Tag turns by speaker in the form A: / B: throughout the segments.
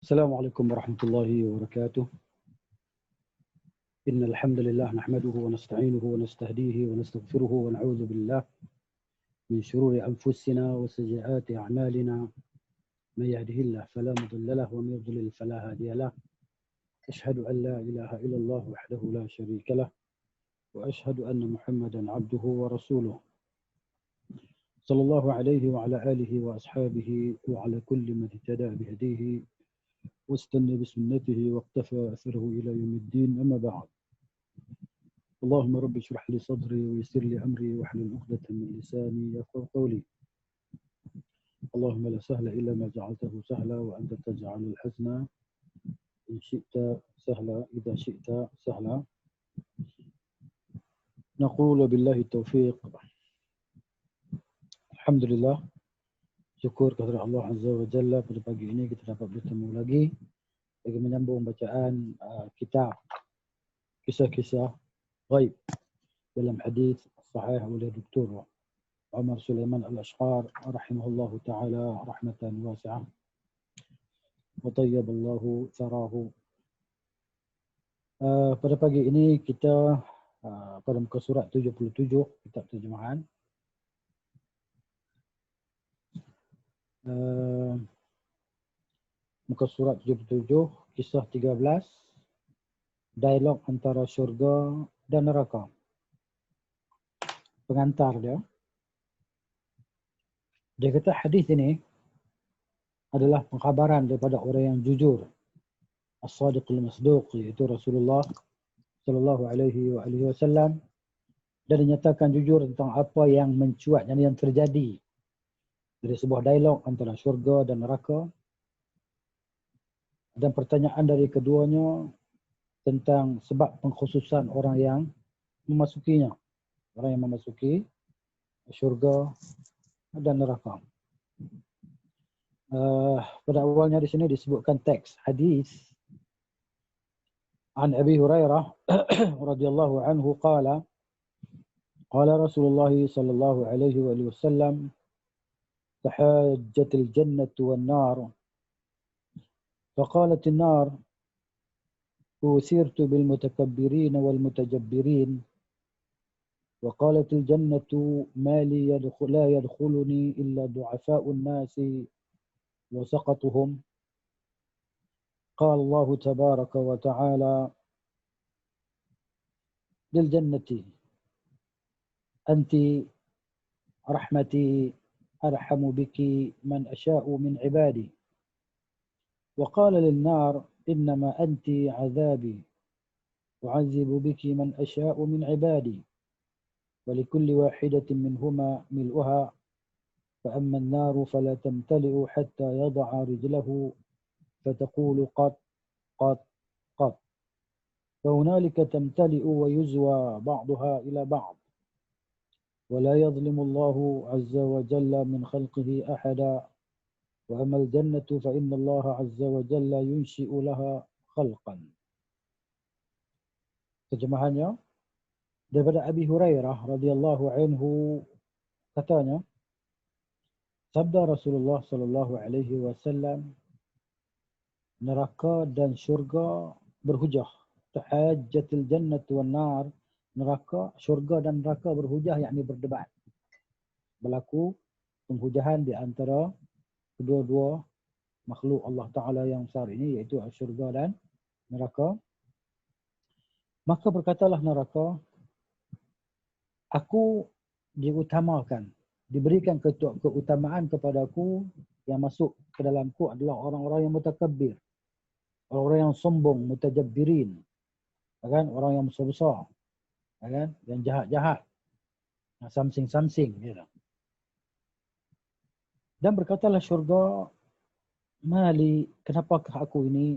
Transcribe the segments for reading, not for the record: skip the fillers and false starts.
A: السلام عليكم ورحمة الله وبركاته. إن الحمد لله نحمده ونستعينه ونستهديه ونستغفره ونعوذ بالله من شرور أنفسنا وسيئات أعمالنا. من يهده الله فلا مضل له ومن يضلل فلا هادي له. أشهد أن لا إله إلا الله وحده لا شريك له وأشهد أن محمدا عبده ورسوله صلى الله عليه وعلى آله وأصحابه وعلى كل من اهتدى بهديه واستنى بسنته واقتفى أثره إلى يوم الدين. أما بعد، اللهم رب اشرح لي صدري ويسر لي أمري واحلل عقدة من لساني يفقهوا قولي. اللهم لا سهل إلا ما جعلته سهلا وأنت تجعل الحزن إن شئت سهلا إذا شئت سهلا. نقول بالله التوفيق. Alhamdulillah, syukur kepada Allah Azza wa Jalla, pada pagi ini kita dapat bertemu lagi bagi menyambung bacaan kitab kisah-kisah ghaib dalam hadis sahih oleh Dr. Umar Sulaiman Al-Ashqar rahimahullahu ta'ala rahmatan wasi'ah wa tayyaballahu tharahu. Pada pagi ini kita pada muka surat 77 kitab terjemahan. Muka surat 77, kisah 13, dialog antara syurga dan neraka. Pengantar dia. Dia kata hadis ini adalah pengkhabaran daripada orang yang jujur, as-sadiqul masduq, iaitu Rasulullah sallallahu alaihi wasallam, dan dinyatakan jujur tentang apa yang mencuat dan yang terjadi dari sebuah dialog antara syurga dan neraka, dan pertanyaan dari keduanya tentang sebab pengkhususan orang yang memasukinya, orang yang memasuki syurga dan neraka. Pada awalnya di sini disebutkan teks hadis an Abi Hurairah radhiyallahu anhu qala Rasulullah sallallahu alaihi wasallam تحاجت الجنة والنار فقالت النار أثرت بالمتكبرين والمتجبرين وقالت الجنة ما لي لا يدخلني إلا ضعفاء الناس وسقطهم قال الله تبارك وتعالى للجنة أنت رحمتي أرحم بك من أشاء من عبادي وقال للنار إنما أنت عذابي أعذب بك من أشاء من عبادي ولكل واحدة منهما ملؤها فأما النار فلا تمتلئ حتى يضع رجله فتقول قط قط قط فهنالك تمتلئ ويزوى بعضها إلى بعض ولا يظلم الله عز وجل من خلقه أحدا وأما الجنة فإن الله عز وجل ينشئ لها خلقا. Terjemahannya daripada Abi Hurairah radhiyallahu anhu, katanya, sabda Rasulullah sallallahu alaihi wasallam, neraka dan syurga berhujah. Tahajjatil jannatu wan nar, neraka, syurga dan neraka berhujah, yakni berdebat. Berlaku penghujahan di antara kedua-dua makhluk Allah Ta'ala yang besar ini, iaitu syurga dan neraka. Maka berkatalah neraka, aku diutamakan, diberikan keutamaan kepadaku, yang masuk ke dalamku adalah orang-orang yang mutakabbir, orang-orang yang sombong, mutajabbirin, kan? Orang yang besar-besar, kan? Yang jahat-jahat, samsing-samsing, gitu. Dan berkatalah syurga, mali, kenapakah aku ini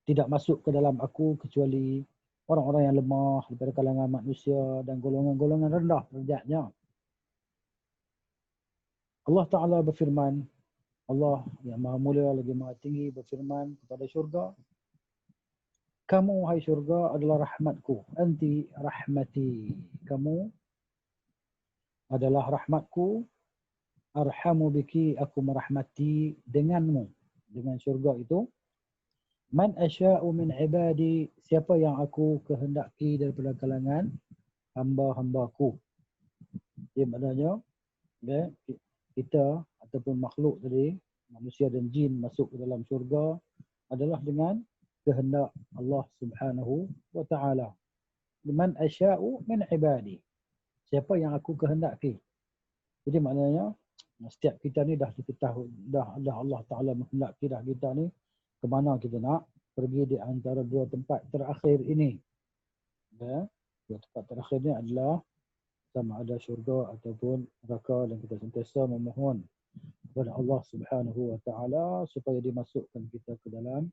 A: tidak masuk ke dalam aku kecuali orang-orang yang lemah daripada kalangan manusia dan golongan-golongan rendah derajatnya. Allah Ta'ala berfirman, Allah yang maha mulia lagi maha tinggi berfirman kepada syurga, kamu, hai syurga, adalah rahmatku. Anti rahmati, kamu adalah rahmatku. Arhamu biki, aku merahmati denganmu, dengan syurga itu. Man asya'u min ibadi, siapa yang aku kehendaki daripada kalangan hamba-hambaku. Jadi maknanya ya, kita ataupun makhluk tadi, manusia dan jin masuk ke dalam syurga adalah dengan kehendak Allah Subhanahu wa taala. Man asya'u min ibadi, siapa yang aku kehendaki. Jadi maknanya setiap kita ni dah diketahui, dah Allah Taala menghendaki dah kita ni ke mana kita nak pergi di antara dua tempat terakhir ini. Ya, dua tempat terakhir ni adalah sama ada syurga ataupun neraka, dan kita sentiasa memohon kepada Allah Subhanahu wa taala supaya dimasukkan kita ke dalam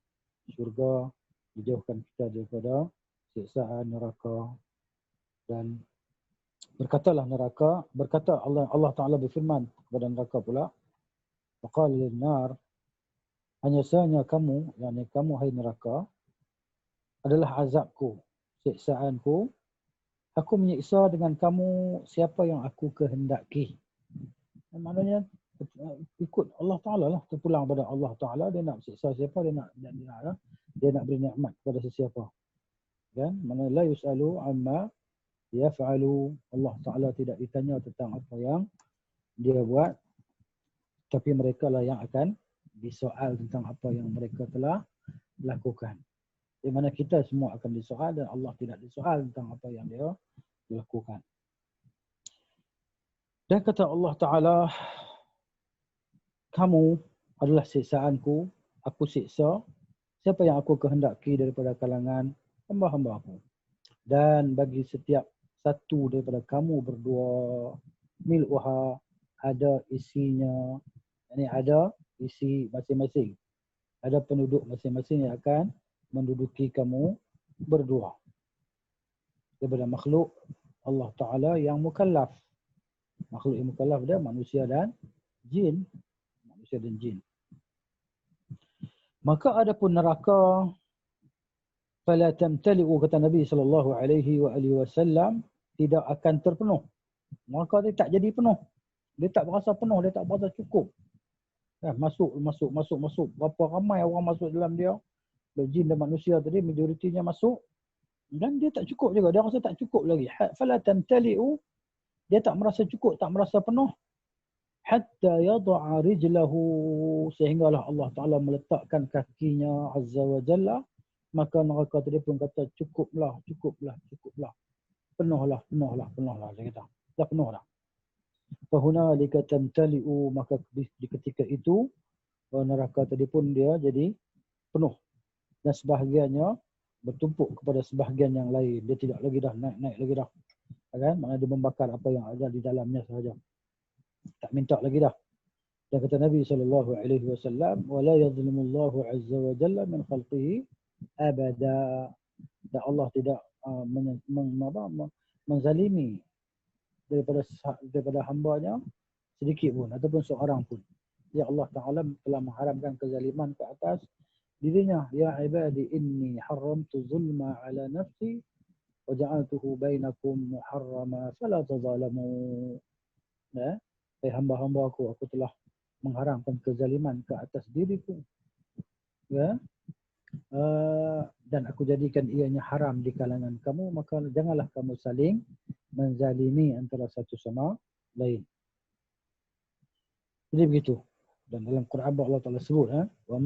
A: syurga, dijauhkan kita daripada siksaan neraka. Dan berkatalah neraka, berkata Allah Taala berfirman kepada neraka pula, faqala lin-nar, hanya sahaja kamu, yakni kamu hai neraka, adalah azabku, siksaanku. Aku menyiksa dengan kamu siapa yang aku kehendaki. Maknanya ikut Allah Taala lah, terpulang pada Allah Taala. Dia nak siksa siapa, dia nak beri nikmat kepada sesiapa. Kan? Mana la yusalu amma yaf'alu, Allah Taala tidak ditanya tentang apa yang dia buat, tapi mereka lah yang akan disoal tentang apa yang mereka telah lakukan. Di mana kita semua akan disoal dan Allah tidak disoal tentang apa yang dia lakukan. Dan kata Allah Taala, kamu adalah siksaanku, aku siksa siapa yang aku kehendaki daripada kalangan hamba-hamba aku. Dan bagi setiap satu daripada kamu berdua, mil'uha, ada isinya, ini ada isi masing-masing. Ada penduduk masing-masing yang akan menduduki kamu berdua. Daripada makhluk Allah Ta'ala yang mukallaf. Makhluk yang mukallaf dia manusia dan jin. Manusia dan jin. Maka adapun neraka, fala tamtali'u, kata Nabi SAW, tidak akan terpenuh. Neraka dia tak jadi penuh. Dia tak berasa penuh, dia tak berasa cukup. Masuk. Berapa ramai orang masuk dalam dia. Jin dan manusia tadi, majoritinya masuk. Dan dia tak cukup juga. Dia rasa tak cukup lagi. Fala tamtali'u, dia tak merasa cukup, tak merasa penuh. Hatta yada'a rijlahu, sehinggalah Allah Ta'ala meletakkan kakinya Azza wa Jalla. Maka neraka tadi pun kata, cukuplah. Penuhlah. Dia kata, dah penuh dah. Fahunalika tamtali'u, maka di ketika itu neraka tadi pun dia jadi penuh. Dan sebahagiannya bertumpuk kepada sebahagian yang lain. Dia tidak lagi dah naik lagi dah. Kan? Maknanya dia membakar apa yang ada di dalamnya sahaja. Tak minta lagi dah. Dan kata Nabi SAW, وَلَا يَظْلِمُ اللَّهُ عَزَّ وَجَلَّ مِنْ خَلْقِهِ أَبَدًا. Dan Allah tidak menzalimi daripada hambanya sedikit pun ataupun seorang pun. Ya, Allah Ta'ala telah mengharamkan kezaliman ke atas dirinya. Ya ibadi inni haramtu zulma ala nafsi wa ja'altuhu bainakum muharrama fala tazalamu. Ya, hamba-hamba aku telah mengharamkan kezaliman ke atas diriku. Ya. Dan aku jadikan ianya haram di kalangan kamu, maka janganlah kamu saling menzalimi antara satu sama lain. Jadi begitu. Dan dalam Quran Allah Taala sebut, wa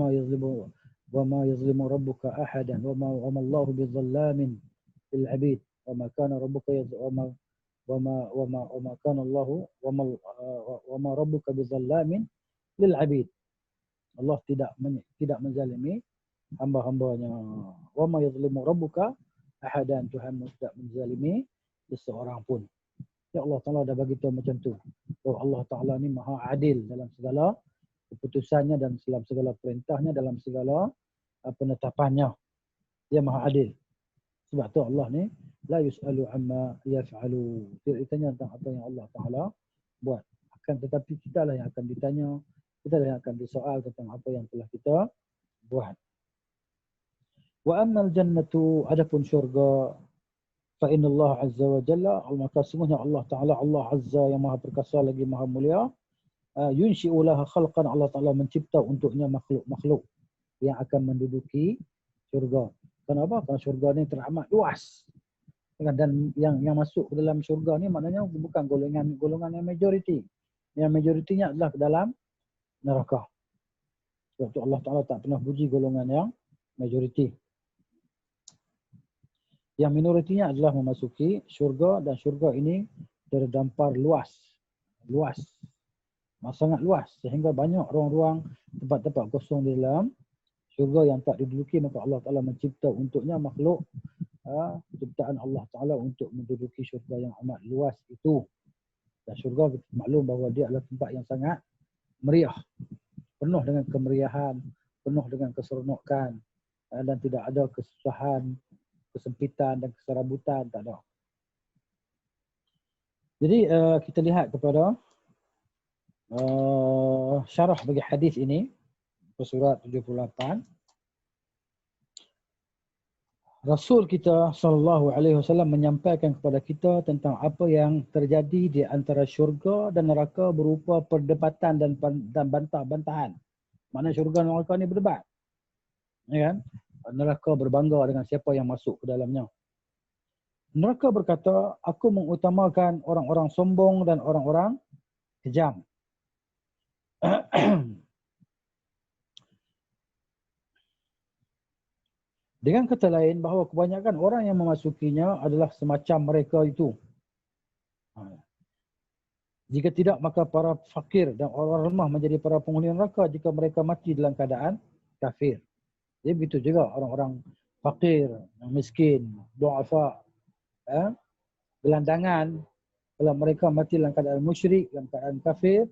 A: ma yazlimu rabbuka ahadan wa ma Allahu bizallamin lil abid wa ma kana rabbuka wa ma kana Allahu wa ma rabbuka bizallamin lil abid. Allah tidak menzalimi hamba-hambanya. Wa ma yazlimu rabbuka ahadan, Tuhan tidak menzalimi seseorang pun. Ya, Allah Ta'ala dah bagi tahu macam tu. Oh, Allah Ta'ala ni maha adil dalam segala keputusannya dan dalam segala perintahnya, dalam segala penetapannya. Dia maha adil. Sebab tu Allah ni la yus'alu amma yaf'alu. Tidak ditanya tentang apa yang Allah Ta'ala buat. Akan tetapi kita lah yang akan ditanya, kita lah yang akan disoal tentang apa yang telah kita buat. Wa ammal jannatu, adapun syurga, fa inna Allah Azza wa Jalla, maka sungguhnya Allah Ta'ala, Allah Azza yang maha perkasa lagi maha mulia, yunshi'u laha khalqan, Allah Ta'ala mencipta untuknya makhluk-makhluk yang akan menduduki syurga. Kenapa? Kerana syurga ni teramat luas. Dan yang masuk ke dalam syurga ni maknanya bukan golongan yang majoriti. Yang majoritinya adalah ke dalam neraka. Sebab tu Allah Ta'ala tak pernah puji golongan yang majoriti. Yang minoritinya adalah memasuki syurga, dan syurga ini terdampar luas. Luas. Sangat luas. Sehingga banyak ruang-ruang, tempat-tempat kosong di dalam syurga yang tak diduduki. Maka Allah Ta'ala mencipta untuknya makhluk, ciptaan Allah Ta'ala untuk menduduki syurga yang amat luas itu. Dan syurga maklum bahawa dia adalah tempat yang sangat meriah. Penuh dengan kemeriahan, penuh dengan keseronokan, dan tidak ada kesusahan, kesempitan dan keserabutan, tak ada. Jadi kita lihat kepada syarah bagi hadis ini, surat 78. Rasul kita SAW menyampaikan kepada kita tentang apa yang terjadi di antara syurga dan neraka berupa perdebatan dan bantah-bantahan. Maknanya syurga dan neraka ni berdebat. Ya kan? Neraka berbangga dengan siapa yang masuk ke dalamnya. Neraka berkata, aku mengutamakan orang-orang sombong dan orang-orang kejam. Dengan kata lain, bahawa kebanyakan orang yang memasukinya adalah semacam mereka itu. Jika tidak, maka para fakir dan orang lemah menjadi para penghuni neraka jika mereka mati dalam keadaan kafir. Jadi begitu juga orang-orang fakir, yang miskin, du'afa, gelandangan, kalau mereka mati dalam keadaan musyrik, dalam keadaan kafir,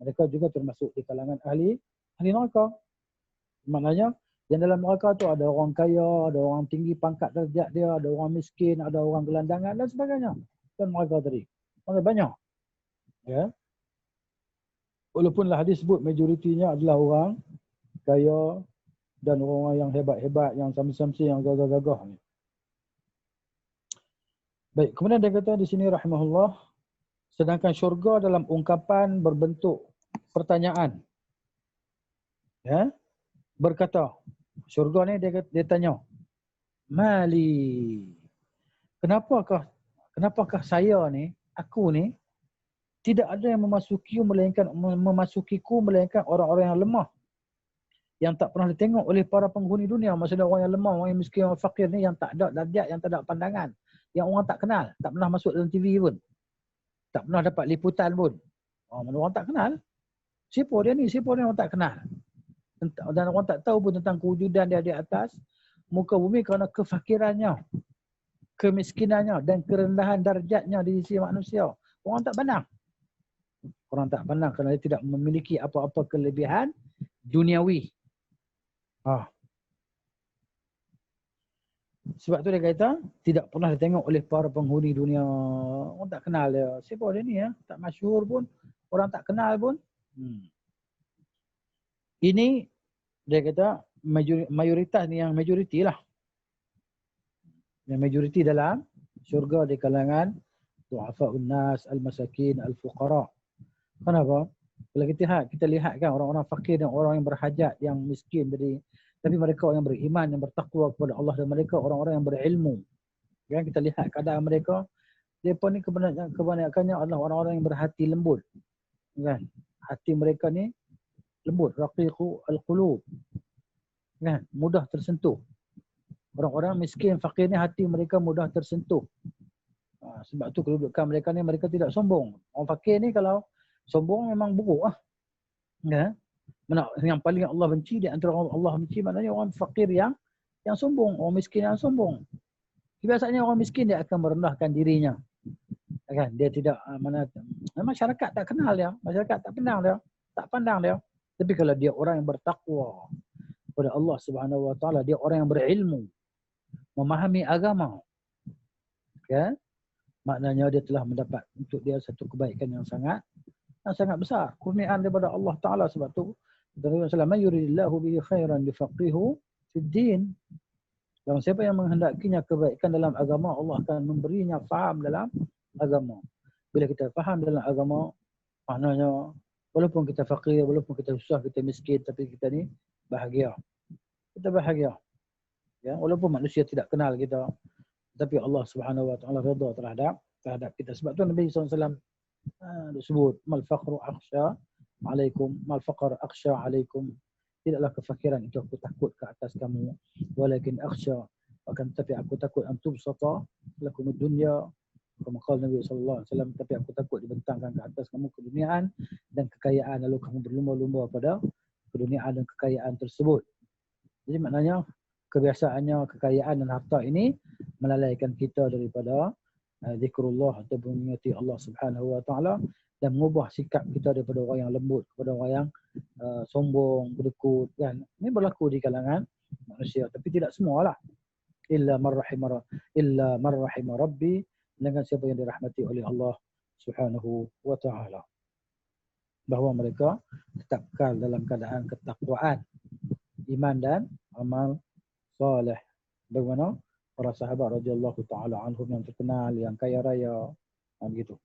A: mereka juga termasuk di kalangan ahli neraka. Maknanya, yang dalam neraka tu ada orang kaya, ada orang tinggi pangkat derajat dia, ada orang miskin, ada orang gelandangan dan sebagainya. Dan mereka tadi. Mereka banyak. Ya. Walaupun hadis sebut majoritinya adalah orang kaya dan orang yang hebat-hebat, yang samsi-samsi, yang gagah-gagah ni. Baik, kemudian dia kata di sini rahimahullah, sedangkan syurga dalam ungkapan berbentuk pertanyaan. Ya. Berkata, syurga ni dia tanya, Mali, kenapakah saya ni, aku ni, tidak ada yang memasukiku melainkan orang-orang yang lemah, yang tak pernah ditengok oleh para penghuni dunia. Maksudnya orang yang lemah, orang yang miskin, orang fakir ni yang tak ada darjat, yang tak ada pandangan, yang orang tak kenal, tak pernah masuk dalam TV pun, tak pernah dapat liputan pun. Orang tak kenal. Siapa dia ni? Siapa dia? Orang tak kenal. Dan orang tak tahu pun tentang kewujudan dia di atas muka bumi kerana kefakirannya, kemiskinannya dan kerendahan darjatnya di sisi manusia. Orang tak pandang. Orang tak pandang kerana dia tidak memiliki apa-apa kelebihan duniawi. Sebab tu dia kata, tidak pernah ditengok oleh para penghuni dunia. Orang tak kenal dia. Siapa dia ni ya? Tak masyhur pun. Orang tak kenal pun. Ini dia kata mayoritas ni yang majoriti lah. Yang majoriti dalam syurga di kalangan du'afa'un nas, al-masakin, al-fuqara. Kenapa? Kalau kita lihat kan orang-orang fakir dan orang yang berhajat, yang miskin tadi, tapi mereka yang beriman, yang bertakwa kepada Allah, dan mereka orang-orang yang berilmu. Kan kita lihat keadaan mereka, mereka ni kebanyakannya adalah orang-orang yang berhati lembut. Kan? Hati mereka ni lembut, raqiqu al-qulub. Kan? Mudah tersentuh. Orang-orang miskin, fakir ni hati mereka mudah tersentuh. Sebab tu kedudukan mereka ni, mereka tidak sombong. Orang fakir ni kalau sombong memang buruk lah. Kan? Yang paling Allah benci di antara orang Allah benci maknanya orang fakir yang sombong, orang miskin yang sombong. Biasanya orang miskin dia akan merendahkan dirinya. Kan? Dia tidak masyarakat tak kenal dia, masyarakat tak pandang dia. Tapi kalau dia orang yang bertakwa kepada Allah Subhanahu Wa Taala, dia orang yang berilmu, memahami agama, kan? Maknanya dia telah mendapat untuk dia satu kebaikan yang sangat besar, kurniaan daripada Allah Taala. Sebab tu Nabi sallallahu yuridillahu bihi khairan yufaqihu fid din. Dan siapa yang menghendakinya kebaikan dalam agama, Allah akan memberinya faham dalam agama. Bila kita faham dalam agama, maknanya walaupun kita fakir, walaupun kita susah, kita miskin, tapi kita ni bahagia. Kita bahagia. Ya, walaupun manusia tidak kenal kita, tapi Allah Subhanahu wa taala redha terhadap kita. Sebab tu Nabi SAW disebut mal faqru akhsha alaikum, mal faqr akhsha alaikum. Tidaklah kefakiran itu aku takut ke atas kamu, walakin akhsha, akan tapi aku takut antum sata lakum dunya, kama qala Nabi sallallahu alaihi wasallam, tapi aku takut dibentangkan ke atas kamu keduniaan dan kekayaan, lalu kamu berlumba-lumba pada keduniaan dan kekayaan tersebut. Jadi maknanya kebiasaannya kekayaan dan harta ini melalaikan kita daripada zikrullah atau mengingati Allah Subhanahu wa taala dan mengubah sikap kita daripada orang yang lembut kepada orang yang sombong, berdekut, kan. Ini berlaku di kalangan manusia, tapi tidak semualah. Illa man rahima rabbi, dengan siapa yang dirahmati oleh Allah Subhanahu wa taala. Bahawa mereka tetap kekal dalam keadaan ketakwaan, iman dan amal saleh. Bagaimana para sahabat radhiyallahu taala anhum yang terkenal, yang kaya raya, begitu.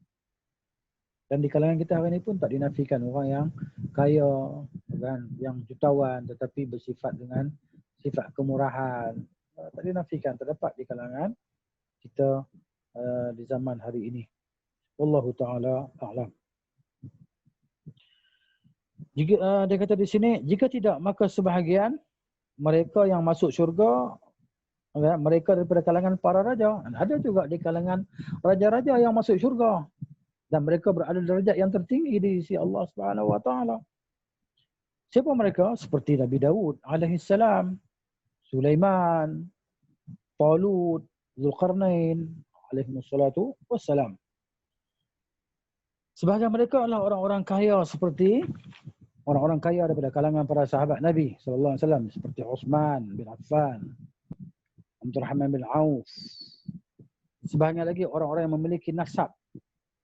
A: Dan di kalangan kita hari ini pun tak dinafikan orang yang kaya, kan, yang jutawan tetapi bersifat dengan sifat kemurahan. Tak dinafikan, terdapat di kalangan kita di zaman hari ini. Wallahu taala a'lam. Jika dia kata di sini, jika tidak maka sebahagian mereka yang masuk syurga, mereka daripada kalangan para raja. Ada juga di kalangan raja-raja yang masuk syurga. Dan mereka berada derajat yang tertinggi di sisi Allah Subhanahu wa taala. Siapa mereka? Seperti Nabi Daud alaihi salam, Sulaiman, Talut, Zulkarnain alaihi wassalatu wassalam. Sebahagian mereka adalah orang-orang kaya seperti orang-orang kaya daripada kalangan para sahabat Nabi sallallahu alaihi wasallam, seperti Uthman bin Affan, Abdurrahman bin Auf. Sebahagian lagi orang-orang yang memiliki nasab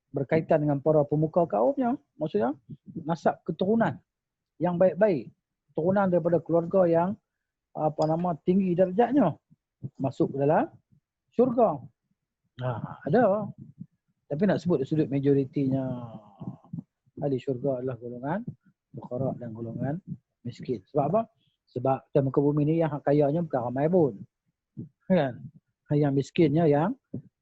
A: berkaitan dengan para pemuka kaumnya, maksudnya nasab keturunan yang baik-baik, keturunan daripada keluarga yang tinggi darjatnya, masuk dalam syurga. Ada. Tapi nak sebut dari sudut majoritinya ahli syurga adalah golongan fuqara dan golongan miskin. Sebab apa? Sebab di muka bumi ni yang kayanya bukan ramai pun. Kan? Yang miskinnya yang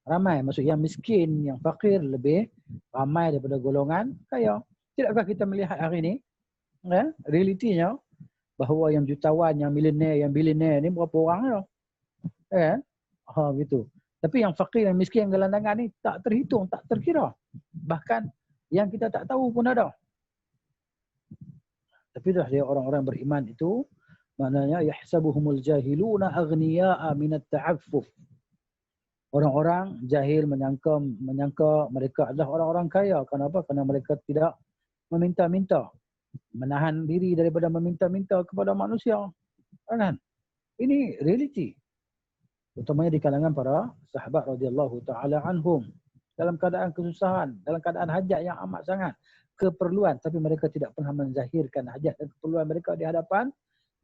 A: ramai. Maksud yang miskin, yang fakir lebih ramai daripada golongan kaya. Tidakkah kita melihat hari ini, realitinya, bahawa yang jutawan, yang milioner, yang bilioner ni berapa orang je? Kan? Gitu. Tapi yang fakir, yang miskin, yang gelandangan ni tak terhitung, tak terkira. Bahkan yang kita tak tahu pun ada. Tapi dah dia orang-orang beriman itu, maknanya yahsabuhumul jahiluna aghniya'a minat ta'affuf. Orang-orang jahil menyangka mereka adalah orang-orang kaya. Kenapa? Kerana mereka tidak meminta-minta, menahan diri daripada meminta-minta kepada manusia. Kan? Ini realiti. Utamanya di kalangan para sahabat radhiyallahu taala anhum, dalam keadaan kesusahan, dalam keadaan hajat yang amat sangat, keperluan, tapi mereka tidak pernah menzahirkan hajat dan keperluan mereka di hadapan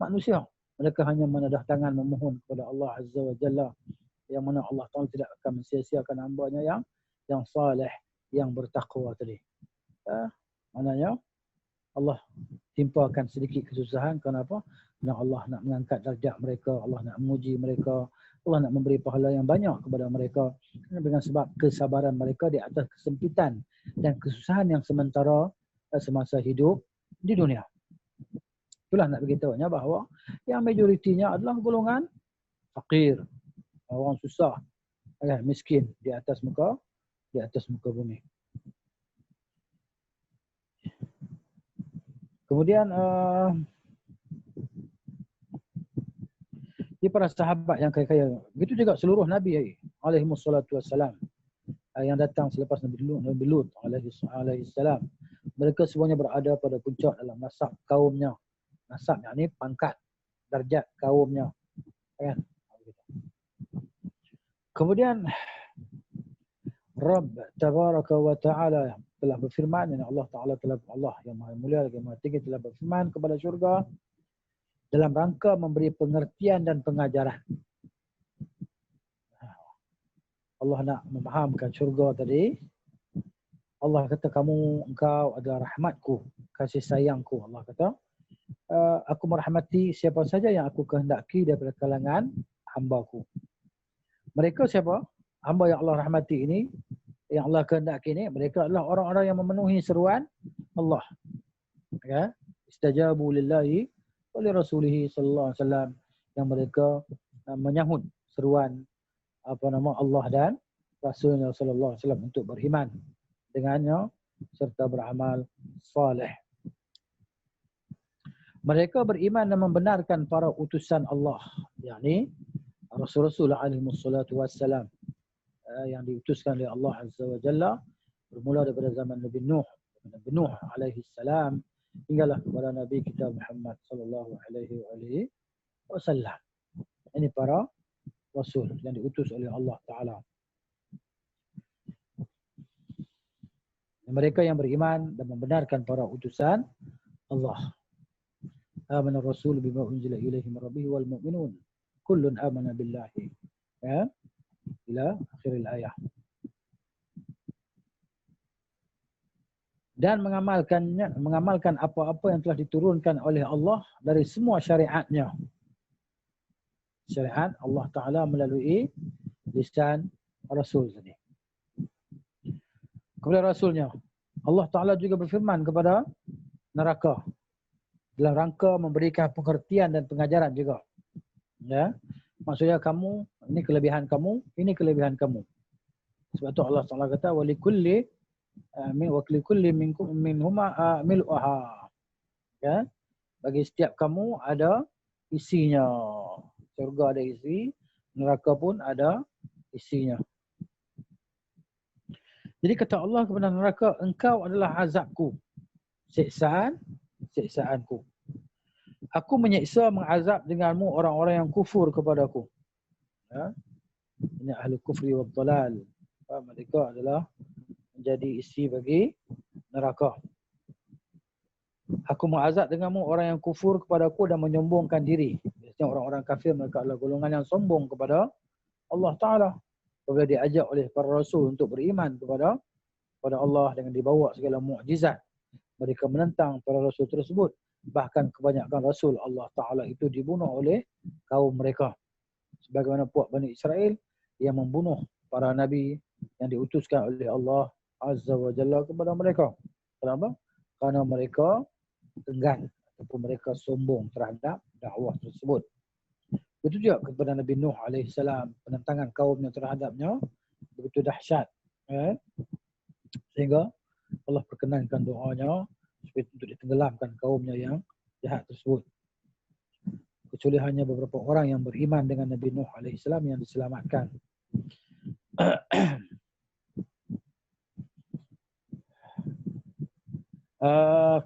A: manusia. Mereka hanya menadah tangan memohon kepada Allah Azza wa Jalla, yang mana Allah Ta'ala tidak akan mensia-siakan hamba-Nya yang saleh, yang bertakwa tadi. Maknanya Allah timpakan sedikit kesusahan. Kenapa? Kerana Allah nak mengangkat darjat mereka, Allah nak menguji mereka, Allah nak memberi pahala yang banyak kepada mereka dengan sebab kesabaran mereka di atas kesempitan dan kesusahan yang sementara semasa hidup di dunia. Itulah nak beritahunya bahawa yang majoritinya adalah golongan fakir, orang susah, miskin di atas muka bumi. Kemudian di para sahabat yang kaya-kaya, begitu juga seluruh Nabi alaihi wassalatu wassalam yang datang selepas Nabi Lut alaihi salam. Mereka semuanya berada pada puncak dalam nasab kaumnya. Nasab yang ni pangkat, darjat kaumnya. Kan? Kemudian Rabb tabaraka wa ta'ala telah berfirman, yang Allah yang Maha Mulia lagi Maha Tinggi telah berfirman kepada syurga dalam rangka memberi pengertian dan pengajaran. Allah nak memahamkan syurga tadi. Allah kata engkau adalah rahmatku, kasih sayangku. Allah kata aku merahmati siapa saja yang aku kehendaki daripada kalangan hamba-Ku. Mereka siapa? Hamba yang Allah rahmati ini, yang Allah kehendaki ini, mereka adalah orang-orang yang memenuhi seruan Allah. Ya, istajabu lillahi wa li rasulihi sallallahu alaihi wasallam, yang mereka menyahut seruan Allah dan Rasulnya sallallahu alaihi wasallam untuk beriman dengannya serta beramal saleh. Mereka beriman dan membenarkan para utusan Allah, yakni Rasul-Rasul alaihi wassalatu wassalam, yang diutuskan oleh Allah Azza wa Jalla bermula daripada zaman Nabi Nuh alaihi salam hinggalah kepada Nabi kita Muhammad sallallahu alaihi wasallam. Ini para rasul yang diutus oleh Allah Taala. Mereka yang beriman dan membenarkan para utusan Allah. Amana ar-rasul bima unzila ilaihi min rabbih wal mu'minun kullun amana billahi. Ya, ila akhir ayat. Dan mengamalkan apa-apa yang telah diturunkan oleh Allah dari semua syariatnya. Syariat Allah Ta'ala melalui lisan Rasul tadi. Kepada Rasulnya, Allah Ta'ala juga berfirman kepada neraka dalam rangka memberikan pengertian dan pengajaran juga. Ya, maksudnya kamu, ini kelebihan kamu, ini kelebihan kamu. Sebab tu Allah Ta'ala kata walikulli minkum minhuma mil'uha. Ya, bagi setiap kamu ada isinya. Syurga ada isi, neraka pun ada isinya. Jadi kata Allah kepada neraka, engkau adalah azabku, siksaanku. Aku menyiksa, mengazab denganmu orang-orang yang kufur kepadaku. Ya? Ini ahli kufri wa dhalal. Mereka adalah menjadi isi bagi neraka. Aku mengazab denganmu orang yang kufur kepadaku dan menyombongkan diri. Biasanya orang-orang kafir mereka adalah golongan yang sombong kepada Allah Ta'ala. Apabila diajak oleh para rasul untuk beriman kepada Allah dengan dibawa segala mukjizat, mereka menentang para rasul tersebut. Bahkan kebanyakan rasul Allah Ta'ala itu dibunuh oleh kaum mereka. Sebagaimana puak Bani Israel yang membunuh para nabi yang diutuskan oleh Allah Azza wa Jalla kepada mereka. Kenapa? Karena mereka enggan ataupun mereka sombong terhadap dakwah tersebut. Begitu juga kepada Nabi Nuh alaihissalam, penentangan kaumnya terhadapnya begitu dahsyat. Sehingga Allah perkenankan doanya supaya untuk ditenggelamkan kaumnya yang jahat tersebut. Kecuali hanya beberapa orang yang beriman dengan Nabi Nuh alaihissalam yang diselamatkan.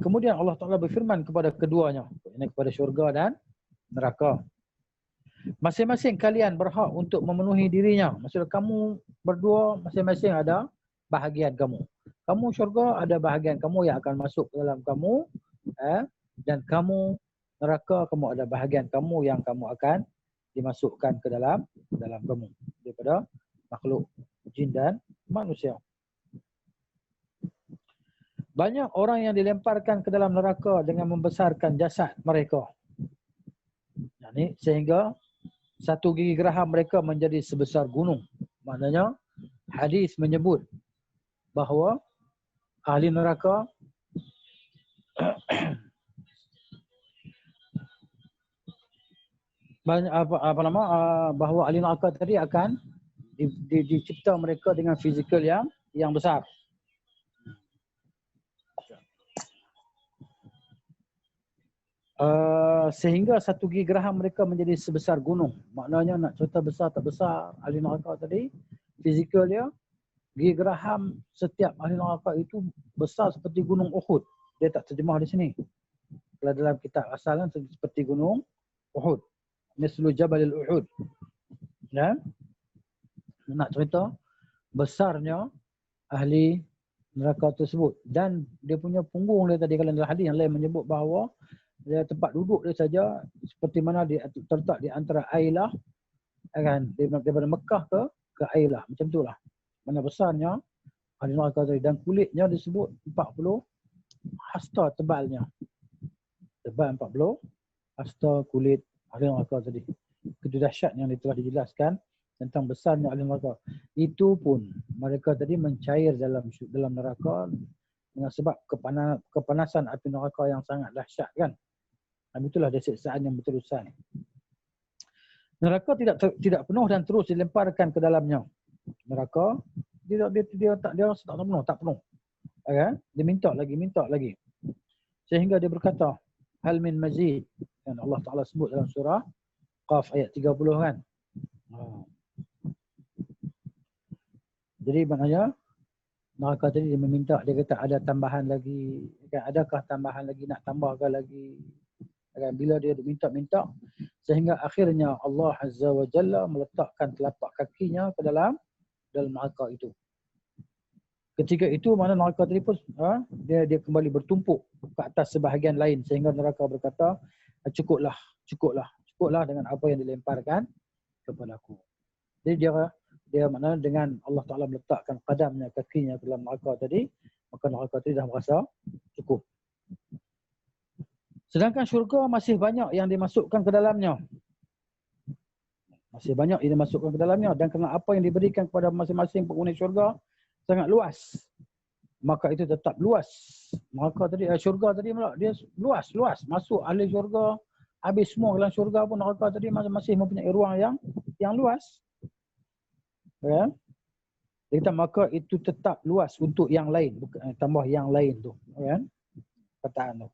A: Kemudian Allah Ta'ala berfirman kepada keduanya, kepada syurga dan neraka. Masing-masing kalian berhak untuk memenuhi dirinya. Maksudnya kamu berdua masing-masing ada bahagian kamu. Kamu syurga ada bahagian kamu yang akan masuk ke dalam kamu. Dan kamu neraka, kamu ada bahagian kamu yang kamu akan dimasukkan ke dalam kamu. Daripada makhluk jin dan manusia. Banyak orang yang dilemparkan ke dalam neraka dengan membesarkan jasad mereka. Sehingga satu gigi geraham mereka menjadi sebesar gunung. Maknanya hadis menyebut bahawa ahli neraka bahawa ahli neraka tadi akan dicipta mereka dengan fizikal yang besar. Sehingga satu gigi geraham mereka menjadi sebesar gunung. Maknanya nak cerita besar tak besar ahli neraka tadi, fizikal dia, gigi geraham setiap ahli neraka itu besar seperti gunung Uhud. Dia tak terjemah di sini. Kalau dalam kitab asal kan seperti gunung Uhud. Mislu Jabalil Uhud. Ya? Nak cerita besarnya ahli neraka tersebut. Dan dia punya punggung dia tadi, kalau dalam hadis yang lain menyebut bahawa dia tempat duduk dia saja seperti mana dia terletak di antara Ailah, kan, daripada Mekah ke Ailah, macam itulah. Mana besarnya ahli neraka tadi, dan kulitnya disebut 40 hasta tebalnya. Tebal 40 hasta kulit ahli neraka tadi.
B: begitu dahsyat yang telah dijelaskan tentang besarnya ahli neraka. Itu pun mereka tadi mencair dalam neraka dengan sebab kepanasan api neraka yang sangat dahsyat kan. Dan itulah dia siksaan yang berterusan. Neraka tidak penuh dan terus dilemparkan ke dalamnya. Neraka dia tak penuh, tak penuh. Okay? Dia minta lagi. Sehingga dia berkata, hal min mazid. Dan Allah Ta'ala sebut dalam surah Qaf ayat 30 kan. Jadi maknanya neraka tadi dia meminta, dia kata ada tambahan lagi, adakah tambahan lagi, nak tambahkan lagi. Bila dia minta-minta, sehingga akhirnya Allah Azza wa Jalla meletakkan telapak kakinya ke dalam neraka itu. Ketika itu mana neraka tadi pun dia kembali bertumpuk ke atas sebahagian lain, sehingga neraka berkata, cukuplah dengan apa yang dilemparkan kepadaku. Jadi dia maknanya dengan Allah Ta'ala meletakkan qadamnya, kakinya ke dalam neraka tadi, maka neraka tadi dah merasa cukup. Sedangkan syurga masih banyak yang dimasukkan ke dalamnya. Dan kerana apa yang diberikan kepada masing-masing penghuni syurga sangat luas, maka itu tetap luas. Maka tadi syurga tadi dia luas. Masuk ahli syurga, habis semua dalam syurga pun neraka tadi masih mempunyai ruang yang luas. Ya. Kita maka itu tetap luas untuk yang lain, bukan tambah yang lain tu, kan? Kataan tu.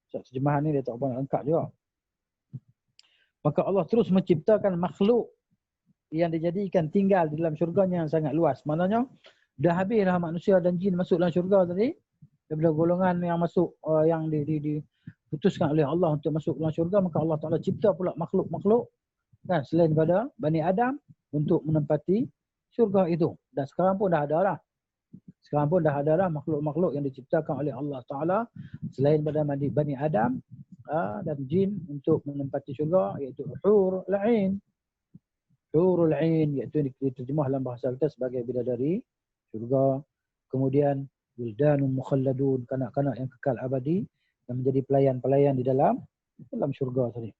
B: Terjemahan ni dia tak apa nak lengkap juga. Maka Allah terus menciptakan makhluk yang dijadikan tinggal di dalam syurganya yang sangat luas. Maknanya dah habislah manusia dan jin masuk dalam syurga tadi, daripada golongan yang masuk yang diputuskan oleh Allah untuk masuk dalam syurga, maka Allah Ta'ala cipta pula makhluk-makhluk kan selain daripada Bani Adam untuk menempati syurga itu. Dan sekarang pun dah ada lah makhluk-makhluk yang diciptakan oleh Allah Ta'ala selain daripada Bani Adam dan jin untuk menempati syurga, iaitu hurul ain. Hurul ain iaitu diterjemah dalam bahasa kita sebagai bidadari syurga. Kemudian wildanun mukhalladun, kanak-kanak yang kekal abadi yang menjadi pelayan-pelayan di dalam syurga tadi.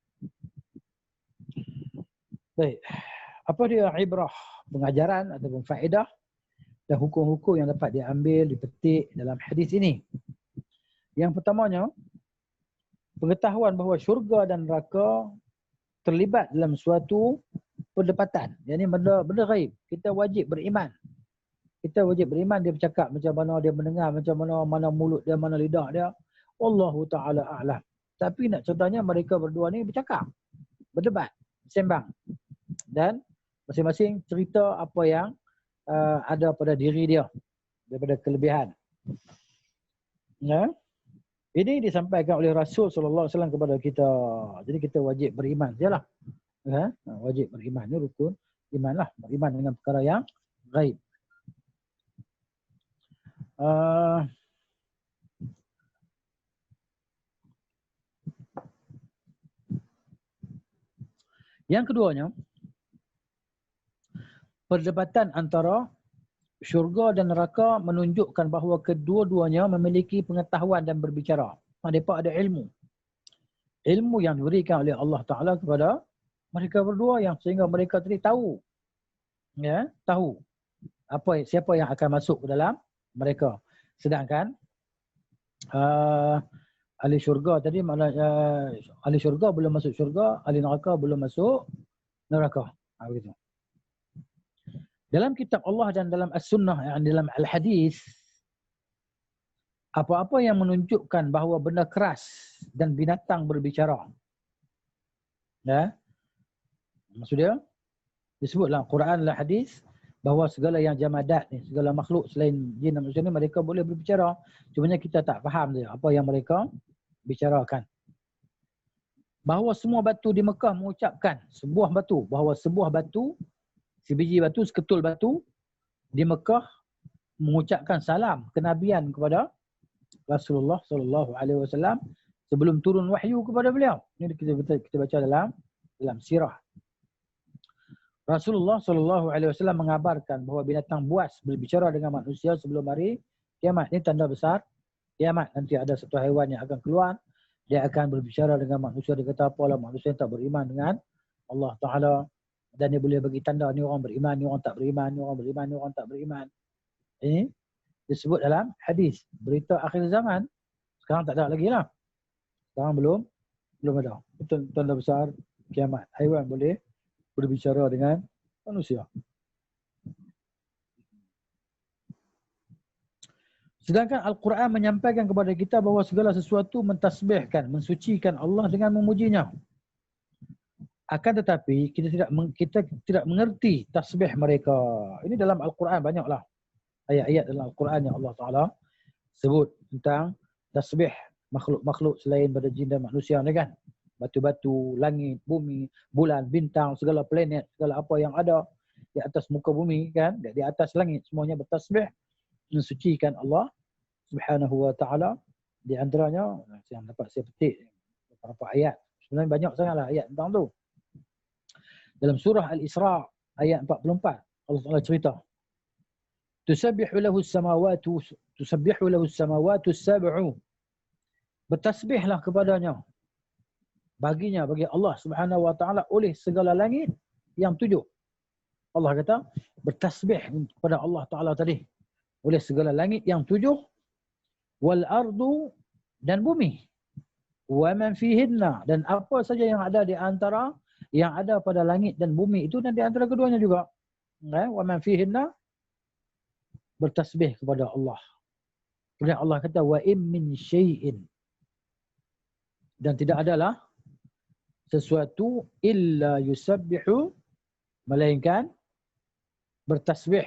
B: Baik. Apa dia ibrah, pengajaran ataupun faedah dan hukum-hukum yang dapat diambil, dipetik dalam hadis ini? Yang pertamanya, pengetahuan bahawa syurga dan neraka terlibat dalam suatu perdebatan. Yang ini benda ghaib. Kita wajib beriman. Dia bercakap macam mana, dia mendengar macam mana mulut dia, mana lidah dia. Wallahu ta'ala a'lam. Tapi nak ceritanya mereka berdua ni bercakap, berdebat, sembang. Dan masing-masing cerita apa yang ada pada diri dia daripada kelebihan. Ya. Ini disampaikan oleh Rasul sallallahu alaihi wasallam kepada kita. Jadi kita wajib beriman sajalah. Ya, wajib beriman, ini rukun imanlah, beriman dengan perkara yang ghaib. Yang keduanya, perdebatan antara syurga dan neraka menunjukkan bahawa kedua-duanya memiliki pengetahuan dan berbicara. Mereka ada ilmu. Ilmu yang diberikan oleh Allah Ta'ala kepada mereka berdua, yang sehingga mereka tadi tahu. Ya, tahu siapa yang akan masuk ke dalam mereka. Sedangkan ahli syurga tadi, ahli syurga belum masuk syurga, ahli neraka belum masuk neraka. Begitu. Dalam kitab Allah dan dalam as-sunnah, dalam al-hadis, apa-apa yang menunjukkan bahawa benda keras dan binatang berbicara. Ya. Maksudnya, disebut dalam Quran dan hadis bahawa segala yang jamadat ni, segala makhluk selain jin dan manusia ni, mereka boleh berbicara. Cumanya kita tak faham saja apa yang mereka bicarakan. Bahawa semua batu di Mekah mengucapkan bahawa sebuah batu, sebiji batu, seketul batu di Mekah mengucapkan salam kenabian kepada Rasulullah sallallahu alaihi wasallam sebelum turun wahyu kepada beliau. Ini kita baca dalam sirah. Rasulullah sallallahu alaihi wasallam mengabarkan bahawa binatang buas berbicara dengan manusia sebelum hari kiamat. Ini tanda besar kiamat. Nanti ada satu haiwan yang akan keluar, dia akan berbicara dengan manusia. Dia kata, apalah manusia yang tak beriman dengan Allah Ta'ala, dan dia boleh bagi tanda ni orang beriman, ni orang tak beriman, ni orang beriman, ni orang tak beriman. Ini disebut dalam hadis berita akhir zaman. Sekarang tak ada lagi lah. Sekarang belum ada. Itu tanda besar kiamat. Haiwan boleh berbicara dengan manusia. Sedangkan Al-Quran menyampaikan kepada kita bahawa segala sesuatu mentasbihkan, mensucikan Allah dengan memujinya. Akan tetapi kita tidak mengerti tasbih mereka. Ini dalam Al-Quran banyaklah ayat-ayat dalam Al-Quran yang Allah Ta'ala sebut tentang tasbih makhluk-makhluk selain daripada jin dan manusia ni kan. Batu-batu, langit, bumi, bulan, bintang, segala planet, segala apa yang ada di atas muka bumi kan, di atas langit semuanya bertasbih mensucikan Allah Subhanahu wa Ta'ala. Di antaranya yang dapat saya petik beberapa ayat. Sebenarnya banyak sangatlah ayat tentang tu. Dalam surah Al-Isra ayat 44 Allah Ta'ala cerita, Tusabbihu lahu as-samawati as-sab'u. Bertasbihlah kepadanya, bagi Allah Subhanahu wa Ta'ala oleh segala langit yang 7. Allah kata bertasbih kepada Allah Ta'ala tadi oleh segala langit yang 7, wal ardu, dan bumi, wa man fihinna, dan apa saja yang ada di antara yang ada pada langit dan bumi itu, dan di antara keduanya juga. Wa man fihinna, bertasbih kepada Allah. Kemudian Allah kata wa im min syai'in, dan tidak adalah sesuatu illa yusabbihu, melainkan bertasbih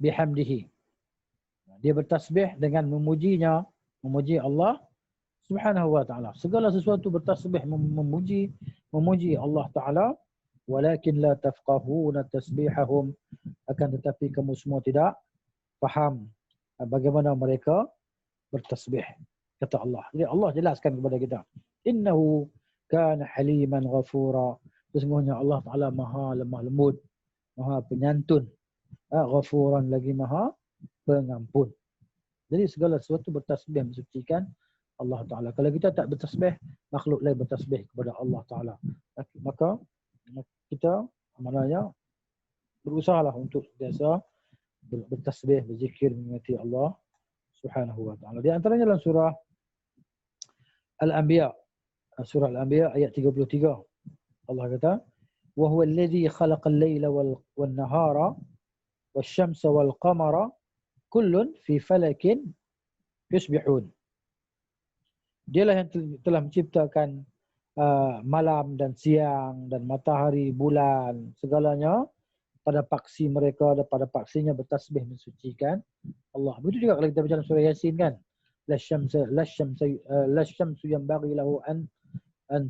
B: bihamdihi. Dia bertasbih dengan memuji Allah Subhanahu wa Ta'ala. Segala sesuatu bertasbih memuji Allah Ta'ala. Walakin la tafqahuna tasbihahum, akan tetapi kamu semua tidak faham bagaimana mereka bertasbih, kata Allah. Jadi Allah jelaskan kepada kita, innahu kana haliman ghafura, sesungguhnya Allah Ta'ala maha lemah lembut, maha penyantun, ghafuran lagi maha pengampun. Jadi segala sesuatu bertasbih mensucikan Allah Ta'ala. Kalau kita tak bertasbih, makhluk lain bertasbih kepada Allah Ta'ala. Maka kita maknanya berusahalah untuk biasa bertasbih, berzikir, mengingati Allah Subhanahu wa Ta'ala. Di antaranya dalam surah Al-Anbiya, surah Al-Anbiya ayat 33. Allah kata, "Wa huwa alladhi khalaqal laila wan nahara wasyamsa wal qamara kullun fi falakin yusbihun." Dialah yang telah menciptakan malam dan siang dan matahari, bulan, segalanya pada paksi mereka dan pada paksinya bertasbih mensucikan Allah. Begitu juga kalau kita baca surah Yasin kan, la syamsu yanbaghi lahu an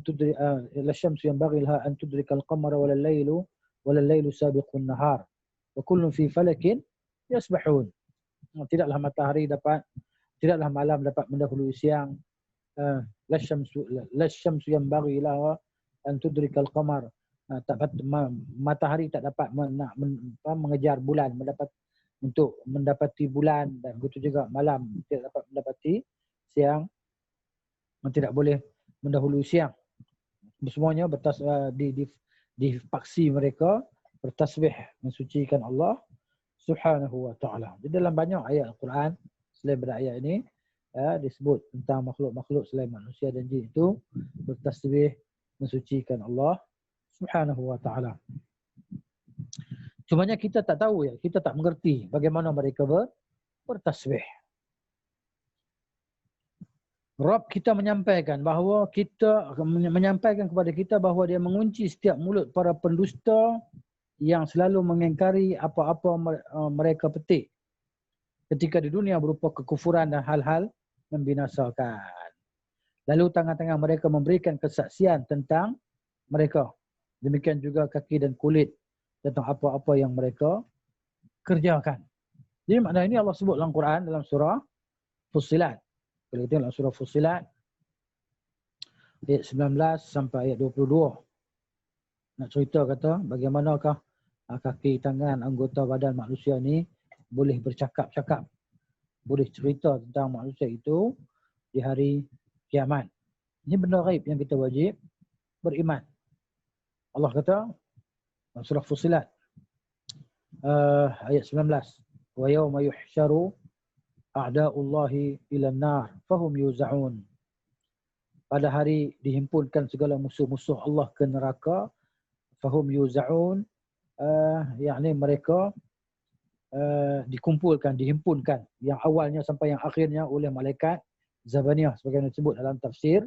B: tudri la syamsu yanbaghi laha an tudrika al-qamara wal laylu sabiqun nahar wa kullun fi falakin yasbahun. Tidaklah malam dapat mendahului siang. La syamsu yanbaghi laha an tudrika al-qamar. Matahari tak dapat mengejar bulan, untuk mendapati bulan, dan begitu juga malam tidak dapat mendapati siang, tidak boleh mendahului siang. Semuanya di paksi mereka bertasbih mensucikan Allah Subhanahu wa Ta'ala. Di dalam banyak ayat Al-Quran selain daripada ayat ini disebut tentang makhluk-makhluk selain manusia dan jin itu bertasbih mensucikan Allah Subhanahu wa Ta'ala. Cumanya kita tak tahu, kita tak mengerti bagaimana mereka bertasbih. Rabb kita menyampaikan kepada kita bahawa dia mengunci setiap mulut para pendusta yang selalu mengingkari apa-apa mereka petik ketika di dunia berupa kekufuran dan hal-hal membinasakan. Lalu tangan-tangan mereka memberikan kesaksian tentang mereka. Demikian juga kaki dan kulit tentang apa-apa yang mereka kerjakan. Jadi makna ini Allah sebut dalam Quran dalam surah Fussilat. Kalau kita dalam surah Fussilat ayat 19 sampai ayat 22. Nak cerita kata bagaimanakah kaki, tangan, anggota badan manusia ni boleh bercakap-cakap, boleh cerita tentang manusia itu di hari kiamat. Ini benda gaib yang kita wajib beriman. Allah kata dalam surah Fussilat ayat 19, wa yawma yuhsyaru a'da'ullahi ila an-nar fahum yuza'un. Pada hari dihimpunkan segala musuh-musuh Allah ke neraka, fahum yuza'un, yakni mereka dikumpulkan, dihimpunkan, yang awalnya sampai yang akhirnya oleh malaikat Zabaniyah sebagaimana disebut dalam tafsir,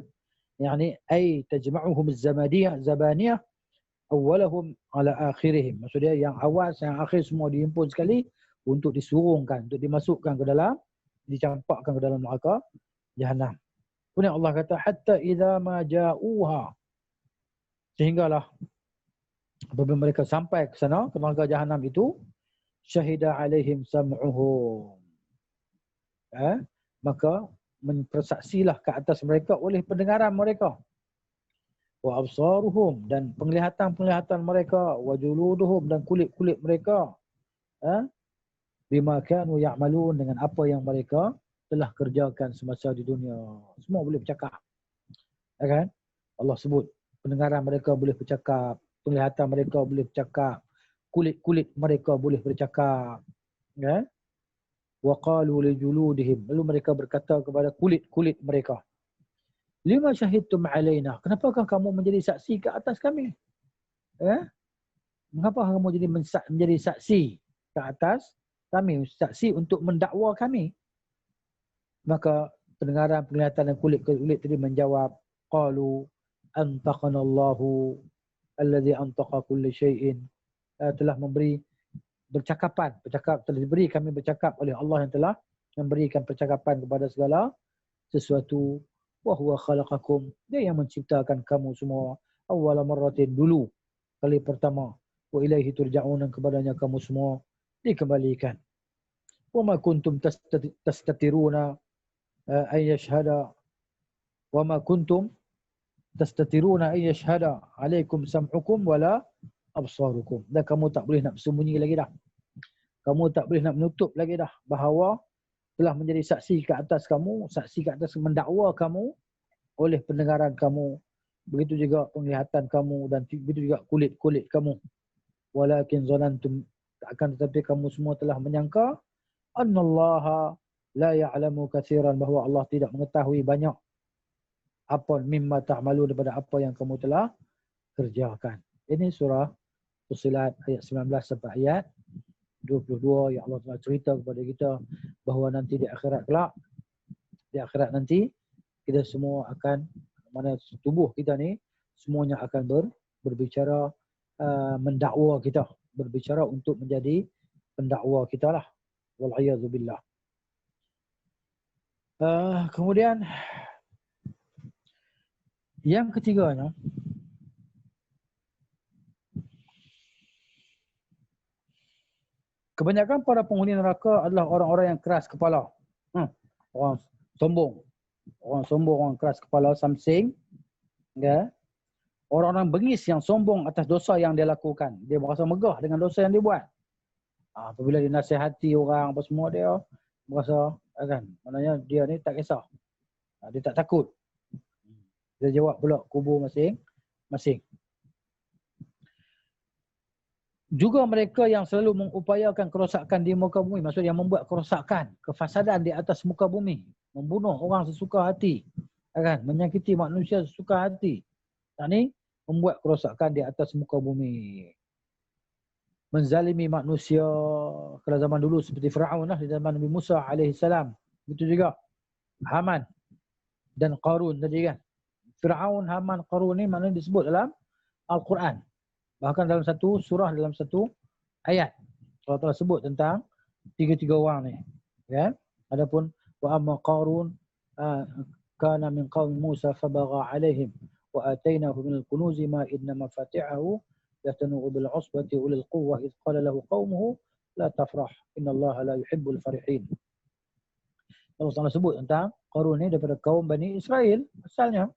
B: yakni ay tajma'uhum zabaniyah awwalahum ala akhirihim. Maksudnya yang awal yang akhir semua dihimpun sekali untuk disurungkan, untuk dimasukkan ke dalam, dicampakkan ke dalam neraka Jahannam. Kemudian Allah kata hatta idza ma ja'uha, sehinggalah apabila mereka sampai ke sana, ke neraka Jahannam itu, syahida alaihim sam'uhum, maka bersaksilah ke atas mereka oleh pendengaran mereka, wa absaruhum, dan penglihatan-penglihatan mereka, wa juluduhum, dan kulit-kulit mereka, bima kanu ya'malun, dengan apa yang mereka telah kerjakan semasa di dunia. Semua boleh bercakap. Ya kan? Allah sebut pendengaran mereka boleh bercakap, penglihatan mereka boleh bercakap, kulit-kulit mereka boleh bercakap. Ya? Wa qalu li juludihim, lalu mereka berkata kepada kulit-kulit mereka, lima syahidtum alaina, kenapakah kamu menjadi saksi ke atas kami? Mengapa kamu menjadi saksi ke atas kami, saksi untuk mendakwa kami? Maka pendengaran, penglihatan dan kulit-kulit tadi menjawab, qalu antaqana Allahu alladhi antaqa kulli syai'in, telah memberi telah diberi kami bercakap oleh Allah yang telah memberikan percakapan kepada segala sesuatu. Wa huwa khalaqakum, dia yang menciptakan kamu semua, awwala marratin, dulu kali pertama, wa ilaihi turja'un, dan kepadanya kamu semua dikembalikan. Wa ma kuntum tastatiruna ay yashhada, wa ma kuntum tastatiruna ay yashhada alaikum sam'ukum wala absarukum, dan kamu tak boleh nak bersembunyi lagi dah, kamu tak boleh nak menutup lagi dah bahawa telah menjadi saksi ke atas kamu, saksi ke atas mendakwa kamu oleh pendengaran kamu, begitu juga penglihatan kamu, dan begitu juga kulit-kulit kamu. Walakin zanantum, akan tetapi kamu semua telah menyangka, annallaha la ya'lamu katsiran, bahawa Allah tidak mengetahui banyak apa mimma ta'malu, daripada apa yang kamu telah kerjakan. Ini surah Fussilat ayat 19 sampai ayat 22, yang Allah telah cerita kepada kita bahawa nanti di akhirat kelak, di akhirat nanti kita semua akan, mana tubuh kita ni semuanya akan berbicara, mendakwa kita, berbicara untuk menjadi pendakwa kita lah, wal'iyadzubillah. Kemudian yang ketiganya, kebanyakan para penghuni neraka adalah orang-orang yang keras kepala. Orang sombong. Orang sombong, orang keras kepala, samsing. Ya. Orang-orang bengis yang sombong atas dosa yang dia lakukan. Dia merasa megah dengan dosa yang dia buat. Apabila dia nasihati orang apa semua, dia merasa, kan, maknanya dia ni tak kisah. Dia tak takut. Dia jawab pula kubur masing-masing. Juga mereka yang selalu mengupayakan kerosakan di muka bumi, maksudnya yang membuat kerosakan, kefasadan di atas muka bumi, membunuh orang sesuka hati, kan, menyakiti manusia sesuka hati. Ini membuat kerosakan di atas muka bumi, menzalimi manusia. Kalau zaman dulu seperti Fir'aun lah, di zaman Nabi Musa alaihissalam, begitu juga Haman dan Qarun tadi kan. Fir'aun, Haman, Qarun ni maknanya disebut dalam Al-Quran. Bahkan dalam satu surah, dalam satu ayat, Allah telah sebut tentang tiga-tiga orang ni. Ya. Adapun wa amma Qarun kana min qaumi Musa fabagha alaihim wa atainahu min al-kunuzi ma inna mafatihahu yatanu bil usbati ulil quwwah id qala lahu qaumuhu la tafrah innallaha la yuhibbul farihin. Allah Taala sebut tentang Qarun ni daripada kaum Bani Israel asalnya,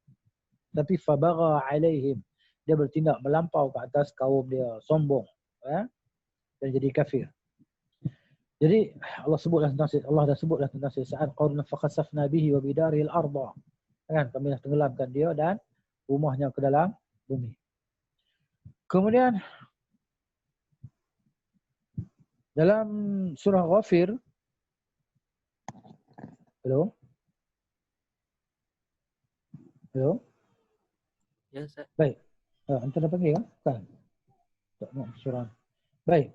B: tapi fabagha alaihim, dia bertindak melampau ke atas kaum dia, sombong, dan jadi kafir. Jadi Allah dah sebutlah tentang saat Qarun fakhasafna bihi wa bidarihi al-ardh. Kan, kami dah tenggelamkan dia dan rumahnya ke dalam bumi. Kemudian dalam surah Ghafir, halo? Halo?
C: Ya, Ustaz.
B: Baik. Anda dah panggil kan? Bukan. Tak nak surah. Baik.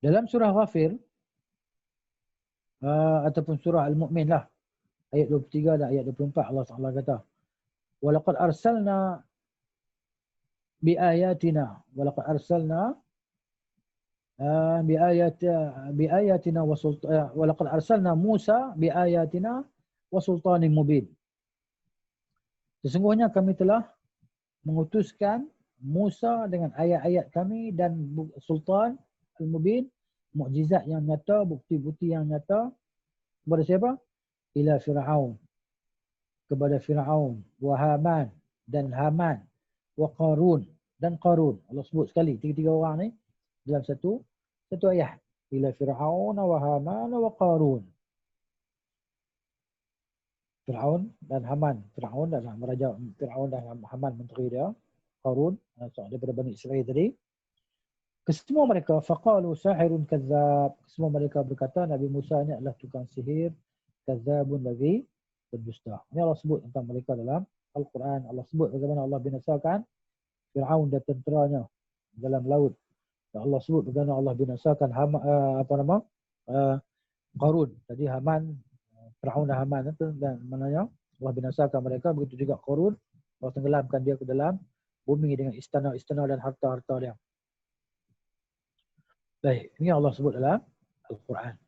B: Dalam surah Ghafir ataupun surah Al-Mu'min lah, ayat 23 dan ayat 24 Allah Taala kata, "Walaqad arsalna biayatina biayatina wa sultan walaqad arsalna Musa biayatina wa sultanin mubin." Sesungguhnya kami telah mengutuskan Musa dengan ayat-ayat kami dan sultan al-mubin, mukjizat yang nyata, bukti-bukti yang nyata kepada siapa? Ila Fir'aun, kepada Fir'aun, wa Haman dan Haman, wa Qarun dan Qarun. Allah sebut sekali tiga-tiga orang ni dalam satu ayat. Ila Fir'aun wa Haman wa Qarun. Fir'aun dan Haman. Fir'aun dan Raja Fir'aun dan Haman menteri dia. Qarun daripada Bani Israel tadi. Kesemua mereka faqalu sahirun kazzab. Kesemua mereka berkata Nabi Musa ini adalah tukang sihir, kazzabun lagi berdusta. Ini Allah sebut tentang mereka dalam Al-Quran. Allah sebut bagaimana Allah binasakan Fir'aun dan tenteranya dalam laut. Dan Allah sebut bagaimana Allah binasakan Qarun. Tadi Haman, Fir'aun dan Haman itu dan mananya Allah binasakan mereka. Begitu juga Qarun, Allah tenggelamkan dia ke dalam bumi dengan istana-istana dan harta-harta dia. Baik, ini Allah sebut dalam Al-Quran.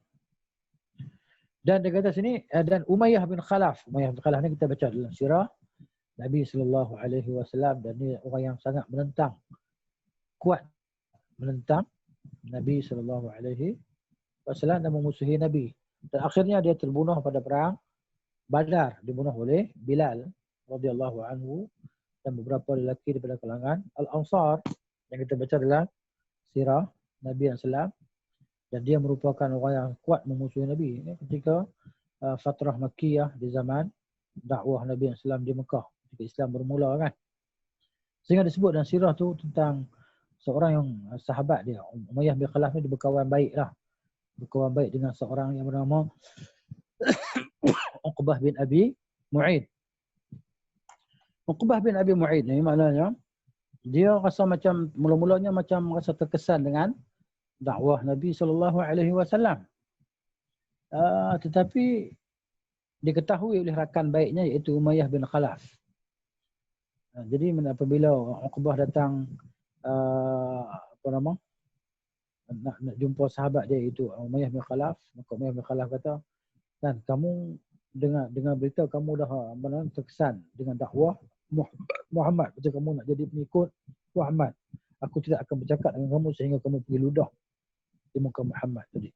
B: Dan dia kata sini, dan Umayyah bin Khalaf. Umayyah bin Khalaf ni kita baca dalam sirah Nabi SAW, dan ni orang yang sangat menentang, kuat menentang Nabi SAW dan memusuhi Nabi. Dan akhirnya dia terbunuh pada perang Badar, dibunuh oleh Bilal radhiyallahu anhu dan beberapa lelaki daripada kalangan Al-Ansar yang kita baca dalam sirah Nabi SAW, dan dia merupakan orang yang kuat memusuhi Nabi. Ini ketika fatrah Makkiyah di zaman dakwah Nabi SAW di Mekah, ketika Islam bermula kan. Sehingga disebut dalam sirah tu tentang seorang yang sahabat dia, Umayyah bin Khalaf ni, dia berkawan baik lah. Berkawan baik dengan seorang yang bernama Uqbah bin Abi Mu'id. Uqbah bin Abi Mu'id ni maknanya dia rasa macam mula-mulanya macam rasa terkesan dengan dakwah Nabi SAW. Tetapi diketahui oleh rakan baiknya iaitu Umayyah bin Khalaf. Jadi apabila Uqbah datang nak jumpa sahabat dia itu Umayyah bin Khalaf, maka Umayyah bin Khalaf kata, "Dan kamu dengar berita kamu dah terkesan dengan dakwah Muhammad, macam kamu nak jadi pengikut Muhammad. Aku tidak akan bercakap dengan kamu sehingga kamu pergi ludah di muka Muhammad tadi."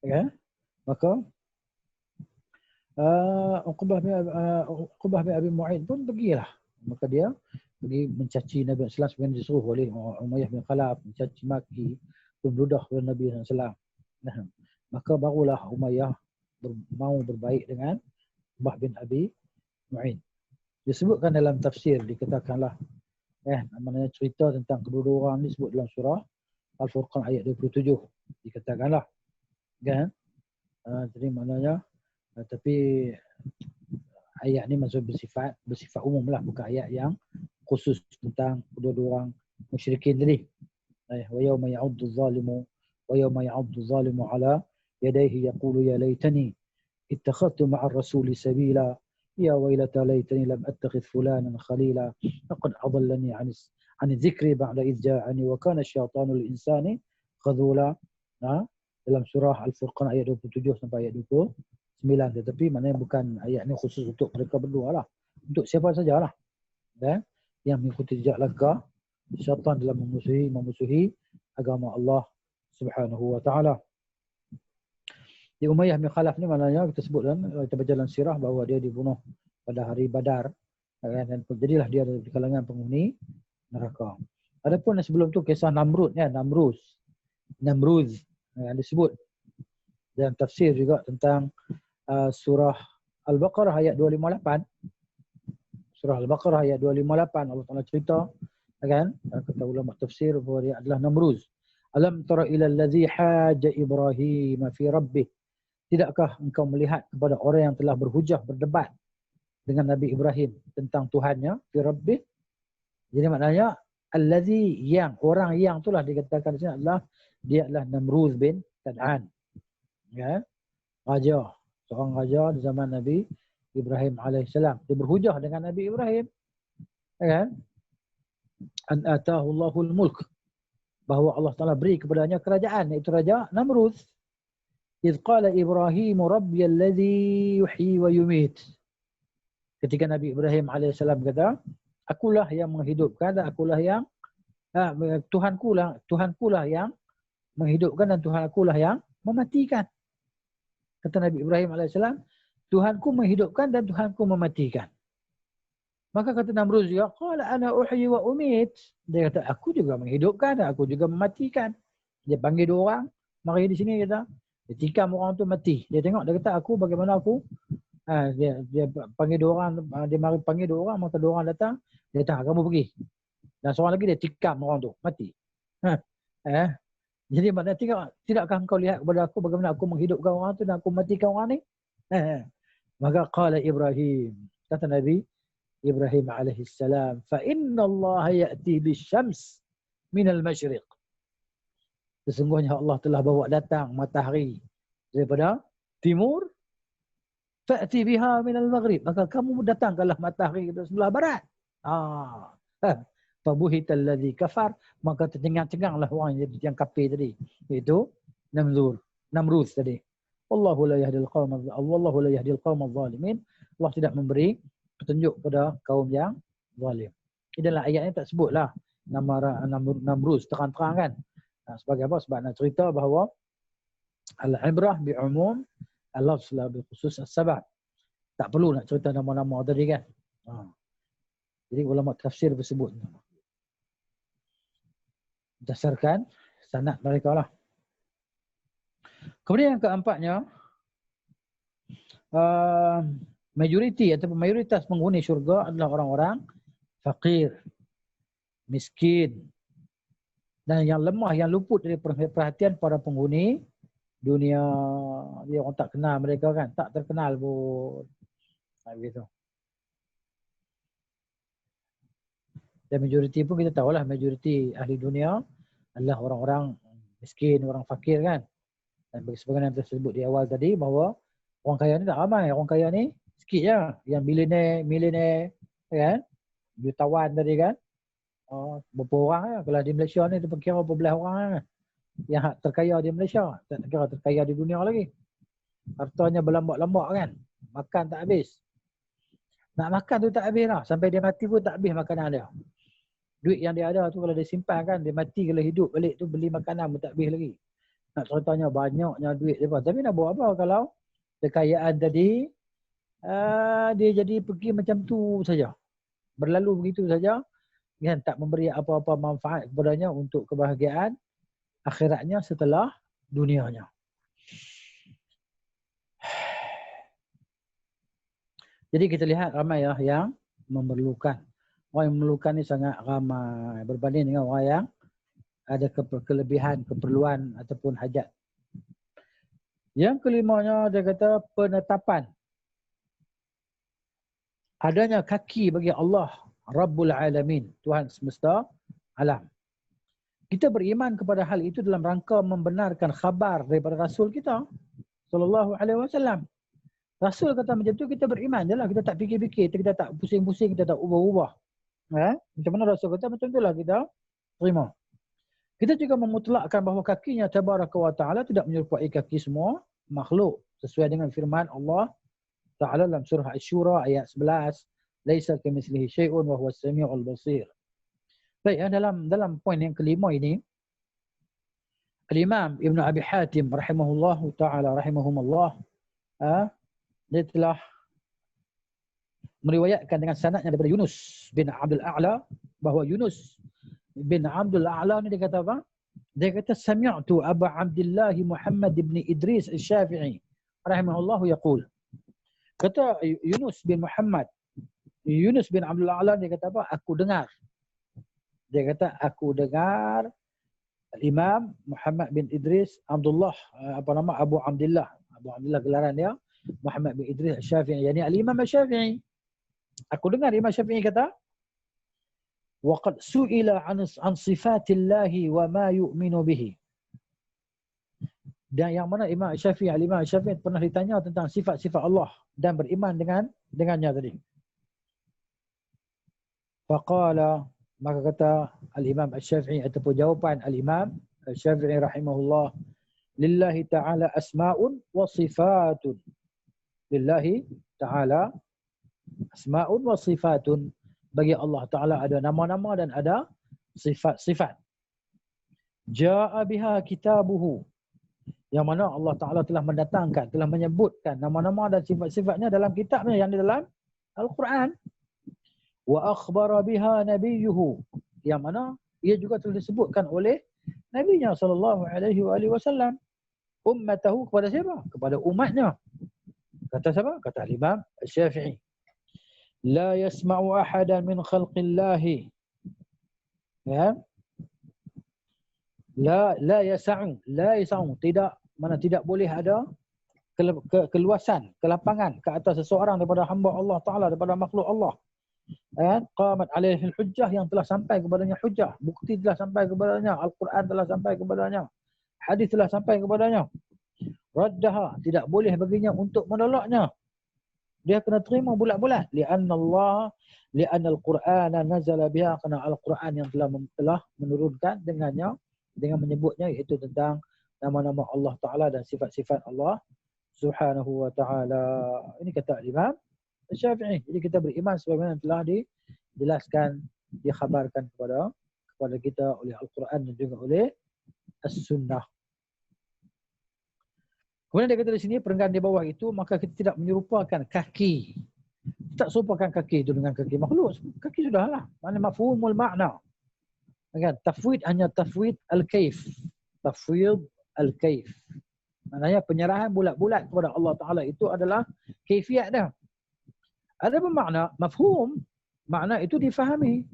B: Ya? Maka Uqbah bin Abi Mu'id pun pergilah. Maka dia pergi mencaci Nabi SAW sebenarnya disuruh oleh Umayyah bin Khalaf, mencaci maki, ludah kepada Nabi SAW. Nah, maka barulah Umayyah mau berbaik dengan Uqbah bin Abi Mu'id. Disebutkan dalam tafsir, dikatakanlah namanya cerita tentang kedua-dua orang ni disebut dalam surah Al-Furqan ayat 27. Dikatakanlah kan, jadi maknanya tapi ayat ni maksud bersifat umum lah, bukan ayat yang khusus tentang kedua-dua orang musyrikin tadi. Wa yawma ya'uddu adh-dhalimu ala yadayhi yaqulu ya laitani ittakhadtu ma'a ar-rasuli sabila ya waylata laitani lam attakhidh fulanan khalila laqad adallani 'an dhikri ba'da idh ja'ani wa kana asy-syaitanu lil-insani khadhula. Dalam surah Al-Furqan ayat 27 sampai ayat 29. Tetapi maknanya bukan ayat ni khusus untuk mereka berdua lah, untuk siapa sajalah yang mengikuti jejak langkah syaitan dalam memusuhi agama Allah Subhanahu wa taala. Di Umayyah bin Khalaf ni maknanya kita sebut dan kita baca dalam sirah bahawa dia dibunuh pada hari Badar, dan jadilah dia di kalangan penghuni neraka. Adapun sebelum tu kisah Namrud yang disebut dalam tafsir juga tentang surah Al-Baqarah ayat 258. Surah Al-Baqarah ayat 258 Allah Taala cerita Kan? Kata ulama tafsir bahawa dia adalah Namruz. Alam tara ila allazi haja Ibrahim fi rabbih. Tidakkah engkau melihat kepada orang yang telah berhujah, berdebat dengan Nabi Ibrahim tentang Tuhannya, fi rabbih. Jadi maknanya allazi, yang, orang yang itulah dikatakan di sini adalah dia adalah Namruz bin Kan'an. Ya. Raja, seorang raja di zaman Nabi Ibrahim alaihissalam. Dia berhujah dengan Nabi Ibrahim. Ya kan? An atahu Allahul mulk. Bahawa Allah Ta'ala beri kepadanya kerajaan, iaitu Raja Namruz. إذ قال إبراهيم ربي الذي يحيي ويميت. Ketika Nabi Ibrahim alaihissalam kata, akulah yang menghidupkan dan akulah yang Tuhankulah yang menghidupkan dan Tuhankulah yang mematikan. Kata Nabi Ibrahim alaihissalam, Tuhanku menghidupkan dan Tuhanku mematikan. Maka kata Namruz juga, qala ana uhyi wa umit. Dia kata, aku juga menghidupkan dan aku juga mematikan. Dia panggil dua orang, mari di sini kata. Dia tikam orang tu mati. Dia tengok, dia kata, aku bagaimana aku? Dia panggil dua orang, dia mari panggil dua orang, maka dua orang datang, dia kata, kamu pergi. Dan seorang lagi dia tikam orang tu, mati. Jadi maknanya tidakkah engkau lihat kepada aku bagaimana aku menghidupkan orang tu dan aku matikan orang ni? Maka qala Ibrahim, kata Nabi Ibrahim alaihissalam, fa inna Allah ya'ti bisyams minal masyriq. Sesungguhnya Allah telah bawa datang matahari daripada timur, fa'ti biha minal maghrib, maka kamu datangkanlah matahari dari sebelah barat. Fabuhital ladzi kafar, maka tercengang-cenganglah orang yang kafir tadi, iaitu Namruz tadi. Wallahu la yahdil qaumaz zalimin. Allah tidak memberi petunjuk pada kaum yang zalim. Dalam ayat ini tak sebutlah nama Namruz terang-terang kan. Sebagai apa? Sebab nak cerita bahawa al-ibrah bi'umum, al-lafz la bi-khusus as-sabab. Tak perlu nak cerita nama-nama tadi kan. Jadi ulama tafsir bersebut berdasarkan sanad mereka lah. Kemudian yang keempatnya, majoriti ataupun mayoritas penghuni syurga adalah orang-orang fakir, miskin, dan yang lemah, yang luput dari perhatian para penghuni dunia. Dia orang tak kenal mereka kan, tak terkenal pun. Begitu. Dan majoriti pun kita tahulah, majoriti ahli dunia adalah orang-orang miskin, orang fakir kan. Dan sebagaimana yang tersebut di awal tadi bahawa orang kaya ni tak ramai, orang kaya ni sikit je. Yang milioner kan, jutawan tadi kan. Berapa orang kan? Kalau di Malaysia ni dia kira berapa belas orang kan? Yang terkaya di Malaysia, tak kira terkaya di dunia lagi. Hartanya berlambak-lambak kan, makan tak habis. Nak makan tu tak habis lah, sampai dia mati pun tak habis makanan dia. Duit yang dia ada tu kalau dia simpan kan, dia mati kalau hidup balik tu beli makanan pun tak habis lagi. Nak ceritanya banyaknya duit dia. Tapi nak buat apa kalau kekayaan tadi dia jadi pergi macam tu saja, berlalu begitu saja kan, tak memberi apa-apa manfaat kepadanya untuk kebahagiaan akhiratnya setelah dunianya. Jadi kita lihat ramai yang memerlukan. Orang yang memerlukan ni sangat ramai berbanding dengan orang yang ada kelebihan, keperluan ataupun hajat. Yang kelimanya dia kata penetapan adanya kaki bagi Allah Rabbul Alamin, Tuhan semesta alam. Kita beriman kepada hal itu dalam rangka membenarkan khabar daripada Rasul kita sallallahu alaihi wasallam. Rasul kata macam tu, kita beriman je lah. Kita tak fikir-fikir, kita tak pusing-pusing, kita tak ubah-ubah. Macam mana Rasul kata, macam itulah kita terima. Kita juga memutlakkan bahawa kakinya tabaraka wa ta'ala tidak menyerupai kaki semua makhluk. Sesuai dengan firman Allah Ta'ala dalam surah Asy-Syura ayat 11. Laisa kamitslihi syai'un wa huwas samiul basir. Baik, dalam poin yang kelima ini, Al-Imam Ibn Abi Hatim rahimahullahu ta'ala rahimahumullah, dia telah meriwayatkan dengan sanadnya daripada Yunus bin Abdul A'la, bahawa Yunus bin Abdul A'la ni dia kata apa? Dia kata sami'tu Abu Abdullah Muhammad bin Idris Al-Syafi'i rahimahullahu yaqul. Kata Yunus bin Abdul A'la, dia kata apa? Aku dengar Dia kata aku dengar Imam Muhammad bin Idris Abdullah Abu Abdullah gelaran dia Muhammad bin Idris Syafi'i, yakni Al-Imam Syafi'i. Aku dengar Imam Syafi'i kata waqad su'ila an sifatillahi wa ma yu'minu bihi. Dan yang mana Imam Syafi'i, Al-Imam Syafi'i pernah ditanya tentang sifat-sifat Allah dan beriman dengannya tadi. Faqala, maka kata Al-Imam Syafi'i ataupun jawapan Al-Imam Syafi'i rahimahullah, lillahi ta'ala asma'un wa sifatun. Lillahi ta'ala asma'un wa sifatun. Bagi Allah Ta'ala ada nama-nama dan ada sifat-sifat. Ja'a biha kitabuhu. Yang mana Allah Ta'ala telah mendatangkan, telah menyebutkan nama-nama dan sifat-sifatnya dalam kitabnya yang di dalam Al-Quran. Wa akhbara biha nabiyuhu. Yang mana ia juga telah disebutkan oleh Nabi-Nya sallallahu alaihi wasallam. Ummatahu, kepada siapa? Kepada umatnya. Kata siapa? Kata Imam Syafi'i. La yasma'u ahadan min khalqillahi. Ya. La yasa'u. Tidak boleh ada keluasan, kelapangan ke atas seseorang daripada hamba Allah Ta'ala, daripada makhluk Allah. Qamat alaihi hujjah, yang telah sampai kepadanya hujjah. Bukti telah sampai kepadanya. Al-Quran telah sampai kepadanya. Hadis telah sampai kepadanya. Raddaha, tidak boleh baginya untuk menolaknya. Dia kena terima bulat-bulat. Li'anna al-Qur'ana nazala biha, kerana Al-Quran yang telah menurunkan dengannya, dengan menyebutnya, iaitu tentang nama-nama Allah Ta'ala dan sifat-sifat Allah Subhanahu wa Ta'ala. Ini kata Imam Syafi'i. Jadi kita beriman sebagaimana telah dijelaskan, dikhabarkan kepada kita oleh Al-Quran dan juga oleh As-Sunnah. Kemudian dia kata di sini, perenggan di bawah itu, maka kita tidak menyerupakan kaki. Tak serupakan kaki itu dengan kaki makhluk. Kaki sudahlah. Mana mafhumul makna. Kan? Tafwid hanya tafwid al-kaif. Tafwid al-kaif. Maknanya penyerahan bulat-bulat kepada Allah Ta'ala itu adalah kaifiat dah. Ada bermakna, mafhum, makna itu difahami.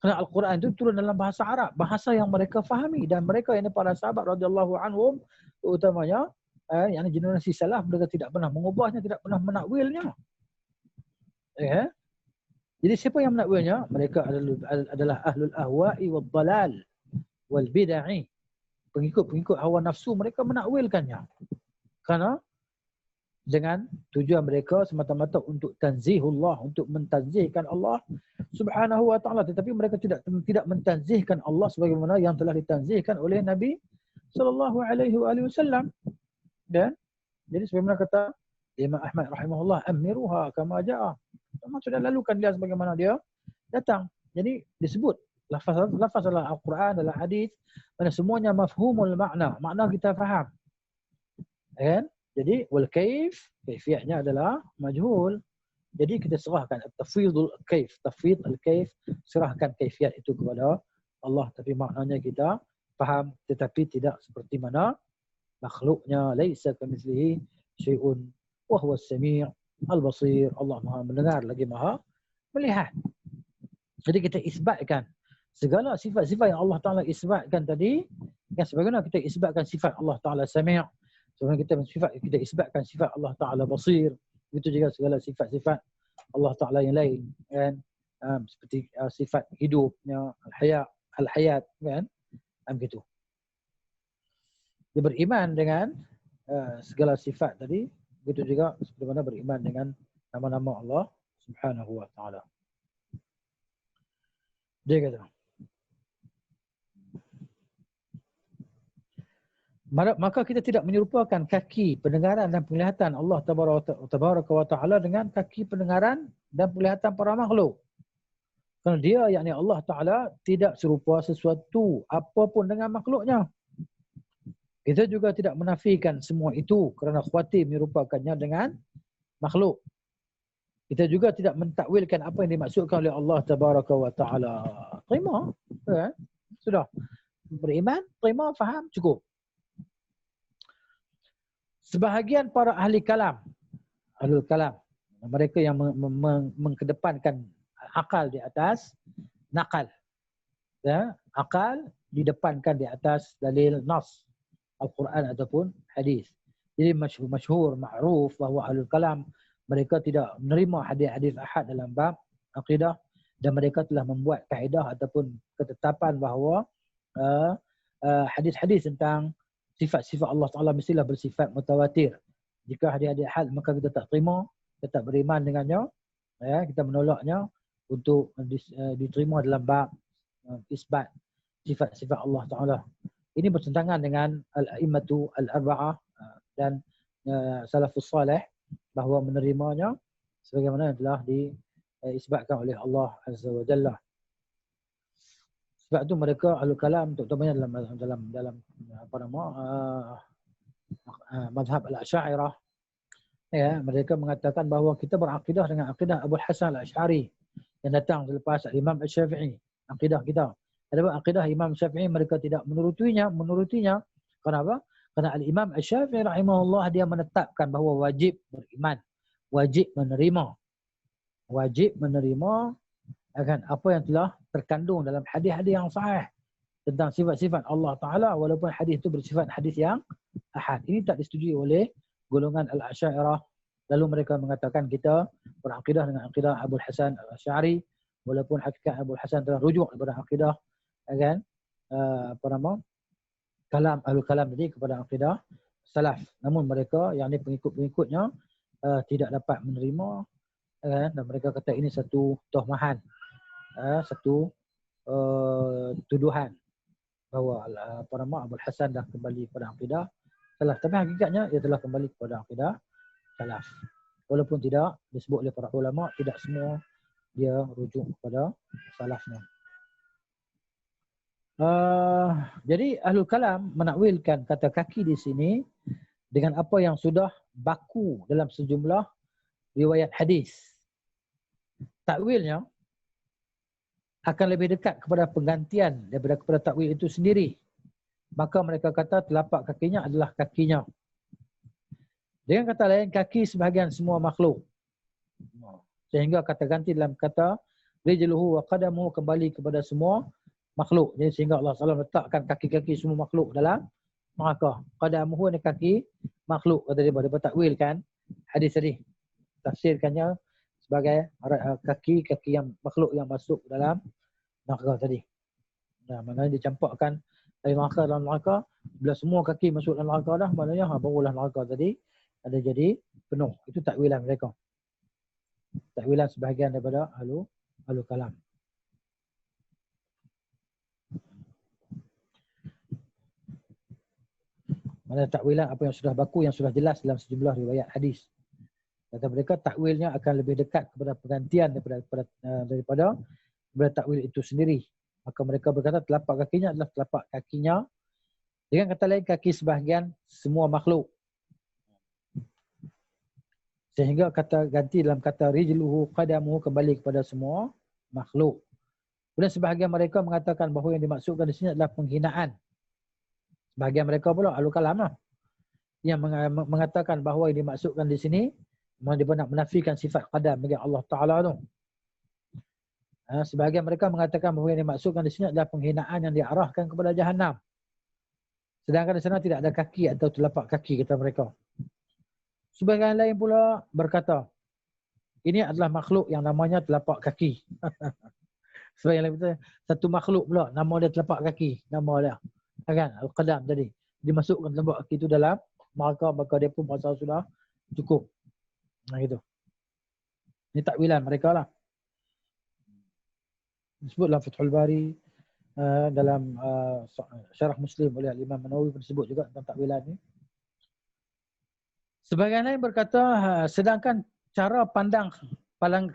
B: Kerana Al-Quran itu turun dalam bahasa Arab. Bahasa yang mereka fahami. Dan mereka yang para sahabat radhiyallahu anhum, utamanya, yang generasi salaf, mereka tidak pernah mengubahnya, tidak pernah menakwilnya. Jadi siapa yang menakwilnya? Mereka adalah ahlul ahwa'i wal dalal wal bid'ah. Pengikut-pengikut hawa nafsu, mereka menakwilkannya. Kerana dengan tujuan mereka semata-mata untuk tanzihullah, untuk mentazihkan Allah Subhanahu wa Ta'ala. Tetapi mereka tidak mentazihkan Allah sebagaimana yang telah ditanzihkan oleh Nabi sallallahu alaihi wasallam. Dan jadi sebagaimana kata Imam Ahmad rahimahullah, amiruha kama ja'a. Memang sudah lalukan dia sebagaimana dia datang. Jadi disebut lafaz dalam Al-Quran, dalam hadis, mana semuanya mafhumul makna. Makna kita faham. Kan? Jadi wal kaif, kaifiatnya adalah majhul. Jadi kita serahkan at-tafwidul kaif, tafwid al-kaif, serahkan kaifiat itu kepada Allah, tapi maknanya kita faham, tetapi tidak seperti mana makhluknya. Laisa kamitslihi syai'un wa huwa as-sami' al-basir. Allah Maha mendengar lagi Maha melihat. Jadi kita isbatkan segala sifat-sifat yang Allah Ta'ala isbatkan tadi, yang sebagaimana kita isbatkan sifat Allah Ta'ala Sami', sebagaimana kita isbatkan sifat Allah Ta'ala Basir, begitu juga segala sifat-sifat Allah Ta'ala yang lain, kan? Seperti sifat hidupnya, al-hayat, kan? Begitu. Dia beriman dengan segala sifat tadi, begitu juga sebagaimana beriman dengan nama-nama Allah Subhanahu wa Ta'ala. Dia kata, maka kita tidak menyerupakan kaki pendengaran dan penglihatan Allah Tabaraka wa Ta'ala dengan kaki pendengaran dan penglihatan para makhluk. Kerana dia, yakni Allah Ta'ala, tidak serupa sesuatu apapun dengan makhluknya. Kita juga tidak menafikan semua itu kerana khawatir menyerupakannya dengan makhluk. Kita juga tidak mentakwilkan apa yang dimaksudkan oleh Allah Tabaraka wa Ta'ala. Terima. Kan? Sudah. Beriman, terima, faham, cukup. Sebahagian para ahli kalam, ahlul kalam, mereka yang mengkedepankan akal di atas nakal. Ya, akal didepankan di atas dalil nas Al-Quran ataupun hadis. Jadi masyhur, ma'ruf bahawa ahlul kalam mereka tidak menerima hadis-hadis ahad dalam bab akidah dan mereka telah membuat kaedah ataupun ketetapan bahawa hadis-hadis tentang sifat-sifat Allah Taala mestilah bersifat mutawatir. Jika hadis-hadis ahad maka kita tak terima, kita tak beriman dengannya, ya, kita menolaknya untuk diterima dalam bab isbat sifat-sifat Allah Taala. Ini bertentangan dengan al-a'immatu al-arba'ah dan salafus salih bahawa menerimanya sebagaimana yang telah diisbatkan oleh Allah Azza wa Jalla. Sebab itu mereka ahlul kalam terutamanya dalam apa nama mazhab al-Asy'ariyah, ya, mereka mengatakan bahawa kita berakidah dengan akidah Abu Hasan al-Asy'ari yang datang selepas Imam Asy-Syafi'i. Akidah kita. Adapun akidah Imam Syafi'i mereka tidak menurutinya. Kenapa? Kerana Al-Imam Asy-Syafi'i rahimahullah dia menetapkan bahawa wajib beriman, wajib menerima akan apa yang telah terkandung dalam hadis-hadis yang sahih tentang sifat-sifat Allah Taala walaupun hadis itu bersifat hadis yang ahad. Ini tak disetujui oleh golongan Al-Asy'ariyah. Lalu mereka mengatakan kita berakidah dengan akidah Abu Hasan al-Asy'ari walaupun hakikat Abu Hasan telah rujuk kepada akidah kalam ahlul kalam tadi kepada akidah salaf. Namun mereka yang ni pengikut-pengikutnya tidak dapat menerima, dan mereka kata ini satu tuhmahan, satu tuduhan bahawa Abu Hasan dah kembali kepada akidah salaf. Tapi hakikatnya ia telah kembali kepada akidah salaf. Walaupun tidak disebut oleh para ulama, tidak semua dia rujuk kepada salafnya. Jadi ahlul kalam menakwilkan kata kaki di sini dengan apa yang sudah baku dalam sejumlah riwayat hadis. Takwilnya akan lebih dekat kepada penggantian daripada kepada takwil itu sendiri. Maka mereka kata telapak kakinya adalah kakinya. Dengan kata lain, kaki sebahagian semua makhluk. Sehingga kata ganti dalam kata rijluhu wa qadamuhu kembali kepada semua makhluk. Jadi sehingga Allah SWT letakkan kaki-kaki semua makhluk dalam neraka. Qadamuhu ni kaki makhluk. Kata dia takwilkan hadis tadi. Tafsirkannya sebagai kaki-kaki yang makhluk yang masuk dalam neraka tadi. Nah, maknanya dicampakkan dari neraka dalam neraka. Bila semua kaki masuk dalam neraka dah, maknanya barulah neraka tadi ada jadi penuh. Itu takwilan mereka. Takwilan sebahagian daripada ahlul kalam. Mana takwilan apa yang sudah baku, yang sudah jelas dalam sejumlah riwayat hadis. Kata mereka takwilnya akan lebih dekat kepada penggantian daripada takwil itu sendiri. Maka mereka berkata telapak kakinya adalah telapak kakinya. Dengan kata lain kaki sebahagian semua makhluk. Sehingga kata ganti dalam kata rijluhu qadamuhu kembali kepada semua makhluk. Kemudian sebahagian mereka mengatakan bahawa yang dimaksudkan di sini adalah penghinaan. Sebahagian mereka pula ahlul kalam lah, yang mengatakan bahawa yang dimaksudkan di sini dia nak menafikan sifat qadam bagi Allah Ta'ala tu. Sebahagian mereka mengatakan bahawa yang dimaksudkan di sini adalah penghinaan yang diarahkan kepada Jahannam. Sedangkan di sana tidak ada kaki atau telapak kaki, kata mereka. Sebahagian lain pula berkata ini adalah makhluk yang namanya telapak kaki. Sebahagian lain berkata satu makhluk pula nama dia telapak kaki, nama dia. Kan al-qadam tadi dimasukkan telapak kaki itu dalam maka dia pun merasa sudah cukup. Nah gitu. Ini takwilan mereka lah. Disebutlah Fathul Bari dalam syarah Muslim oleh Imam Nawawi pun disebut juga tentang takwilan ni. Sebahagian lain berkata sedangkan cara pandang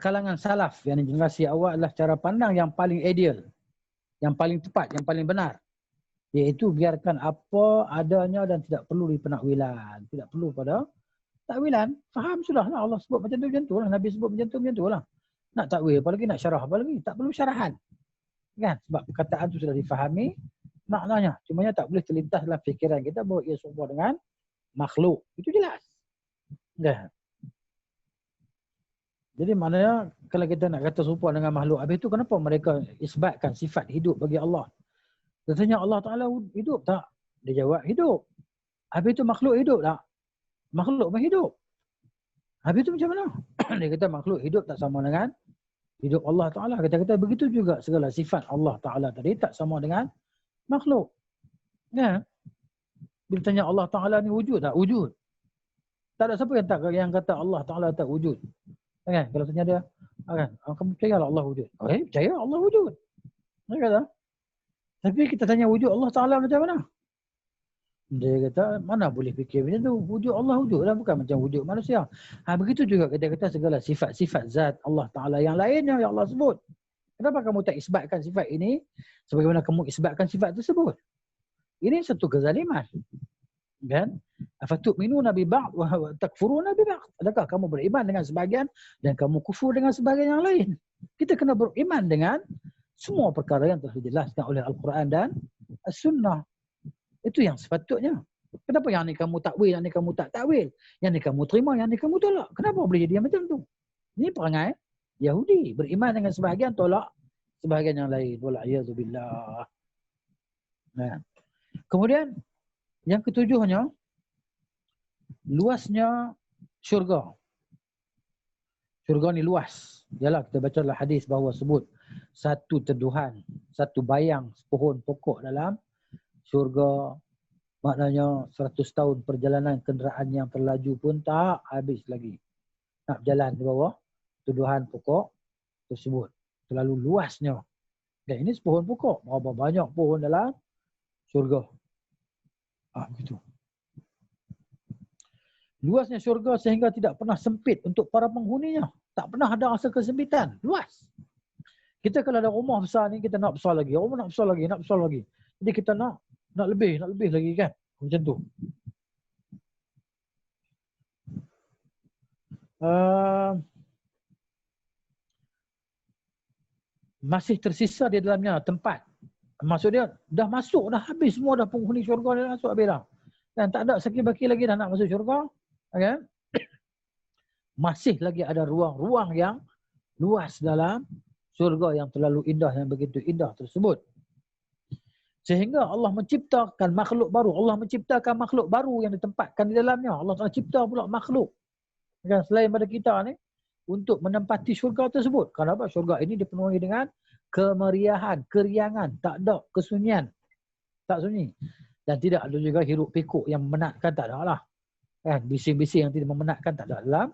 B: kalangan salaf yang generasi awal adalah cara pandang yang paling ideal, yang paling tepat, yang paling benar. Iaitu biarkan apa adanya dan tidak perlu dipenakwilan. Tidak perlu pada takwilan. Faham sudahlah Allah sebut macam tu lah. Nabi sebut macam tu lah. Nak takwil apa lagi, nak syarah apa lagi. Tak perlu syarahan. Kan? Sebab perkataan tu sudah difahami maknanya. Cumanya tak boleh terlintas dalam fikiran kita bahawa ia serupa dengan makhluk. Itu jelas. Kan? Jadi maknanya kalau kita nak kata serupa dengan makhluk, habis tu kenapa mereka isbatkan sifat hidup bagi Allah? Dia tanya Allah Ta'ala hidup tak? Dia jawab hidup. Habis tu makhluk hidup tak? Makhluk pun hidup. Habis tu macam mana? Dia kata makhluk hidup tak sama dengan hidup Allah Ta'ala. Kata-kata begitu juga segala sifat Allah Ta'ala tadi tak sama dengan makhluk. Ya. Bila tanya Allah Ta'ala ni wujud tak? Wujud. Tak ada siapa yang kata Allah Ta'ala tak wujud. Kan? Kalau tanya dia, kan? Kamu percaya Allah wujud? Percaya Allah wujud. Dia kata. Tapi kita tanya wujud Allah Ta'ala macam mana? Dia kata, mana boleh fikir macam tu? Wujud Allah wujud lah, bukan macam wujud manusia. Begitu juga kita kata segala sifat-sifat zat Allah Ta'ala yang lainnya yang Allah sebut. Kenapa kamu tak isbatkan sifat ini sebagaimana kamu isbatkan sifat tersebut? Ini satu kezaliman. Kan? Afatu'minuna bi ba'd wa takfuruna bi ba'd. Adakah kamu beriman dengan sebahagian dan kamu kufur dengan sebahagian yang lain? Kita kena beriman dengan semua perkara yang telah dijelaskan oleh Al-Quran dan As-Sunnah. Itu yang sepatutnya. Kenapa yang ni kamu takwil, yang ni kamu tak takwil? Yang ni kamu terima, yang ni kamu tolak? Kenapa boleh jadi macam tu? Ini perangai Yahudi. Beriman dengan sebahagian, tolak sebahagian yang lain. Wala'iyadzubillah. Nah. Kemudian, yang ketujuhnya, luasnya syurga. Syurga ni luas. Yalah, kita baca dalam hadis bahawa sebut satu teduhan, satu bayang pohon pokok dalam syurga, maknanya 100 tahun perjalanan kenderaan yang terlaju pun tak habis lagi. Nak berjalan di bawah teduhan pokok tersebut. Terlalu luasnya. Dan ini sepohon pokok. Berapa banyak pohon dalam syurga. Begitu. Luasnya syurga sehingga tidak pernah sempit untuk para penghuninya. Tak pernah ada rasa kesempitan. Luas. Kita kalau ada rumah besar ni, kita nak besar lagi. Rumah nak besar lagi, nak besar lagi. Jadi kita nak lebih lagi kan. Macam tu. Masih tersisa di dalamnya tempat. Maksudnya dah masuk, dah habis semua, dah penghuni syurga dah masuk habis dah. Dan tak ada sakit-baki lagi dah nak masuk syurga. Okay? Masih lagi ada ruang-ruang yang luas dalam syurga yang terlalu indah, yang begitu indah tersebut. Sehingga Allah menciptakan makhluk baru. Allah menciptakan makhluk baru yang ditempatkan di dalamnya. Allah Ta'ala cipta pula makhluk. Dan selain pada kita ni, untuk menempati syurga tersebut. Kenapa? Syurga ini dipenuhi dengan kemeriahan, keriangan. Tak ada kesunyian. Tak sunyi. Dan tidak ada juga hiruk pikuk yang memenatkan. Tak ada lah. Kan? Bising-bising yang tidak memenatkan tak ada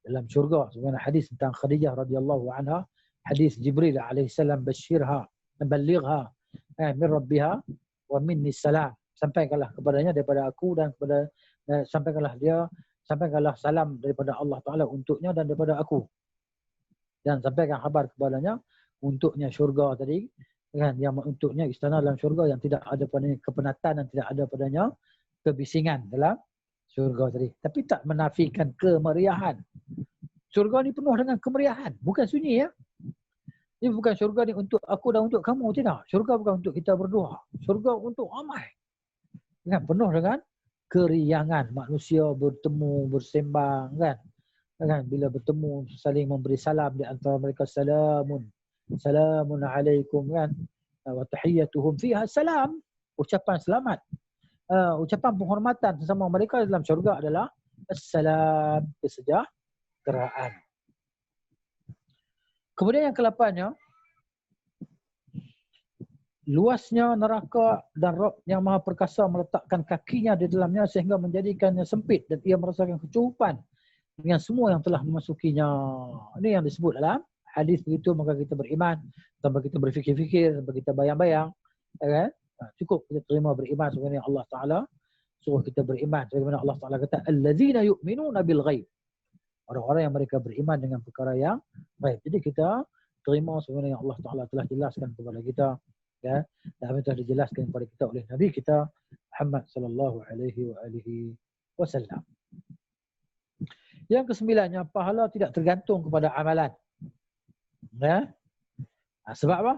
B: dalam syurga. Sebenarnya hadis tentang Khadijah radhiyallahu anha. Hadis Jibril alaihissalam basyirha, baligha min rabbiha wa minni salam. Sampaikanlah kepadanya daripada aku dan kepada sampaikanlah salam daripada Allah Ta'ala untuknya dan daripada aku. Dan sampaikan khabar kepadanya untuknya syurga tadi, kan, yang untuknya istana dalam syurga yang tidak ada padanya kepenatan dan tidak ada padanya kebisingan dalam syurga tadi. Tapi tak menafikan kemeriahan. Syurga ni penuh dengan kemeriahan, bukan sunyi ya. Ini bukan syurga ni untuk aku dan untuk kamu, tidak. Syurga bukan untuk kita berdua. Syurga untuk ramai. Kan, penuh dengan keriangan. Manusia bertemu, bersembang, kan. Kan, bila bertemu saling memberi salam di antara mereka, salamun alaikum, kan. Wa tahiyyatuhum fiha salam. Ucapan selamat. Ucapan penghormatan sesama mereka dalam syurga adalah assalam, kesejahteraan. Kemudian yang ke-8-nya, luasnya neraka dan Rabb yang Maha Perkasa meletakkan kakinya di dalamnya sehingga menjadikannya sempit dan ia merasakan kecukupan dengan semua yang telah memasukinya. Ini yang disebut dalam hadis begitu, maka kita beriman tanpa kita berfikir-fikir, tanpa kita bayang-bayang, kan? Cukup kita terima beriman sebagaimana Allah Ta'ala suruh kita beriman. Sebagaimana Allah Ta'ala kata, allazina yu'minuna bil ghaib. Orang-orang yang mereka beriman dengan perkara yang baik. Jadi kita terima sebagaimana yang Allah Ta'ala telah jelaskan kepada kita, ya, dan telah dijelaskan kepada kita oleh Nabi kita Muhammad sallallahu alaihi wasallam. Yang ke-9-nya, pahala tidak tergantung kepada amalan. Ya. Sebab apa?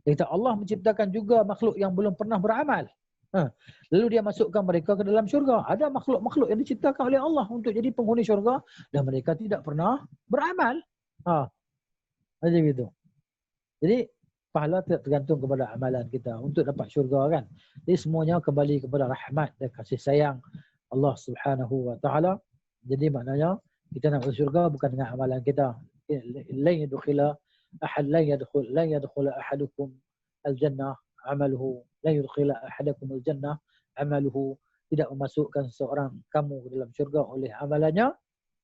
B: Kita Allah menciptakan juga makhluk yang belum pernah beramal. Lalu dia masukkan mereka ke dalam syurga. Ada makhluk-makhluk yang diciptakan oleh Allah untuk jadi penghuni syurga dan mereka tidak pernah beramal. Macam itu. Jadi pahala tergantung kepada amalan kita untuk dapat syurga kan. Jadi semuanya kembali kepada rahmat dan kasih sayang Allah Subhanahu wa taala. Jadi maknanya kita nak masuk syurga bukan dengan amalan kita. Lan yadkhula ahadukum al-jannah amaluhu. Lan yadkhula ahadakum al-jannah amaluhu. Tidak memasukkan seorang kamu ke dalam syurga oleh amalannya.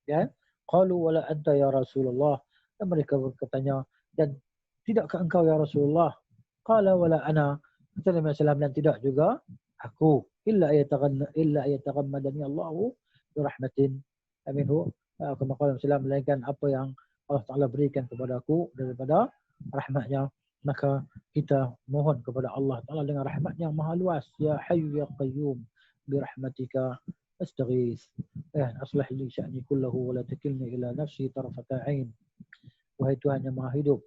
B: Ya. Qalu wala anta ya Rasulullah. Dan mereka bertanya, dan tidakkah engkau ya Rasulullah? Qala wala ana. Kata Nabi sallallahu dan tidak juga aku. Illa ayataghammadani Allahu bi rahmatin minhu. Kama qala sallallahu melainkan apa yang Allah Taala berikan kepada aku daripada rahmatnya, maka kita mohon kepada Allah Taala dengan rahmat yang maha luas. Ya Hayyu ya Qayyum bi rahmatika astaghith. Aslih li sya'ni kullahu wa la takilni ila nafsi tarfata 'ain. Wahai Tuhan yang maha hidup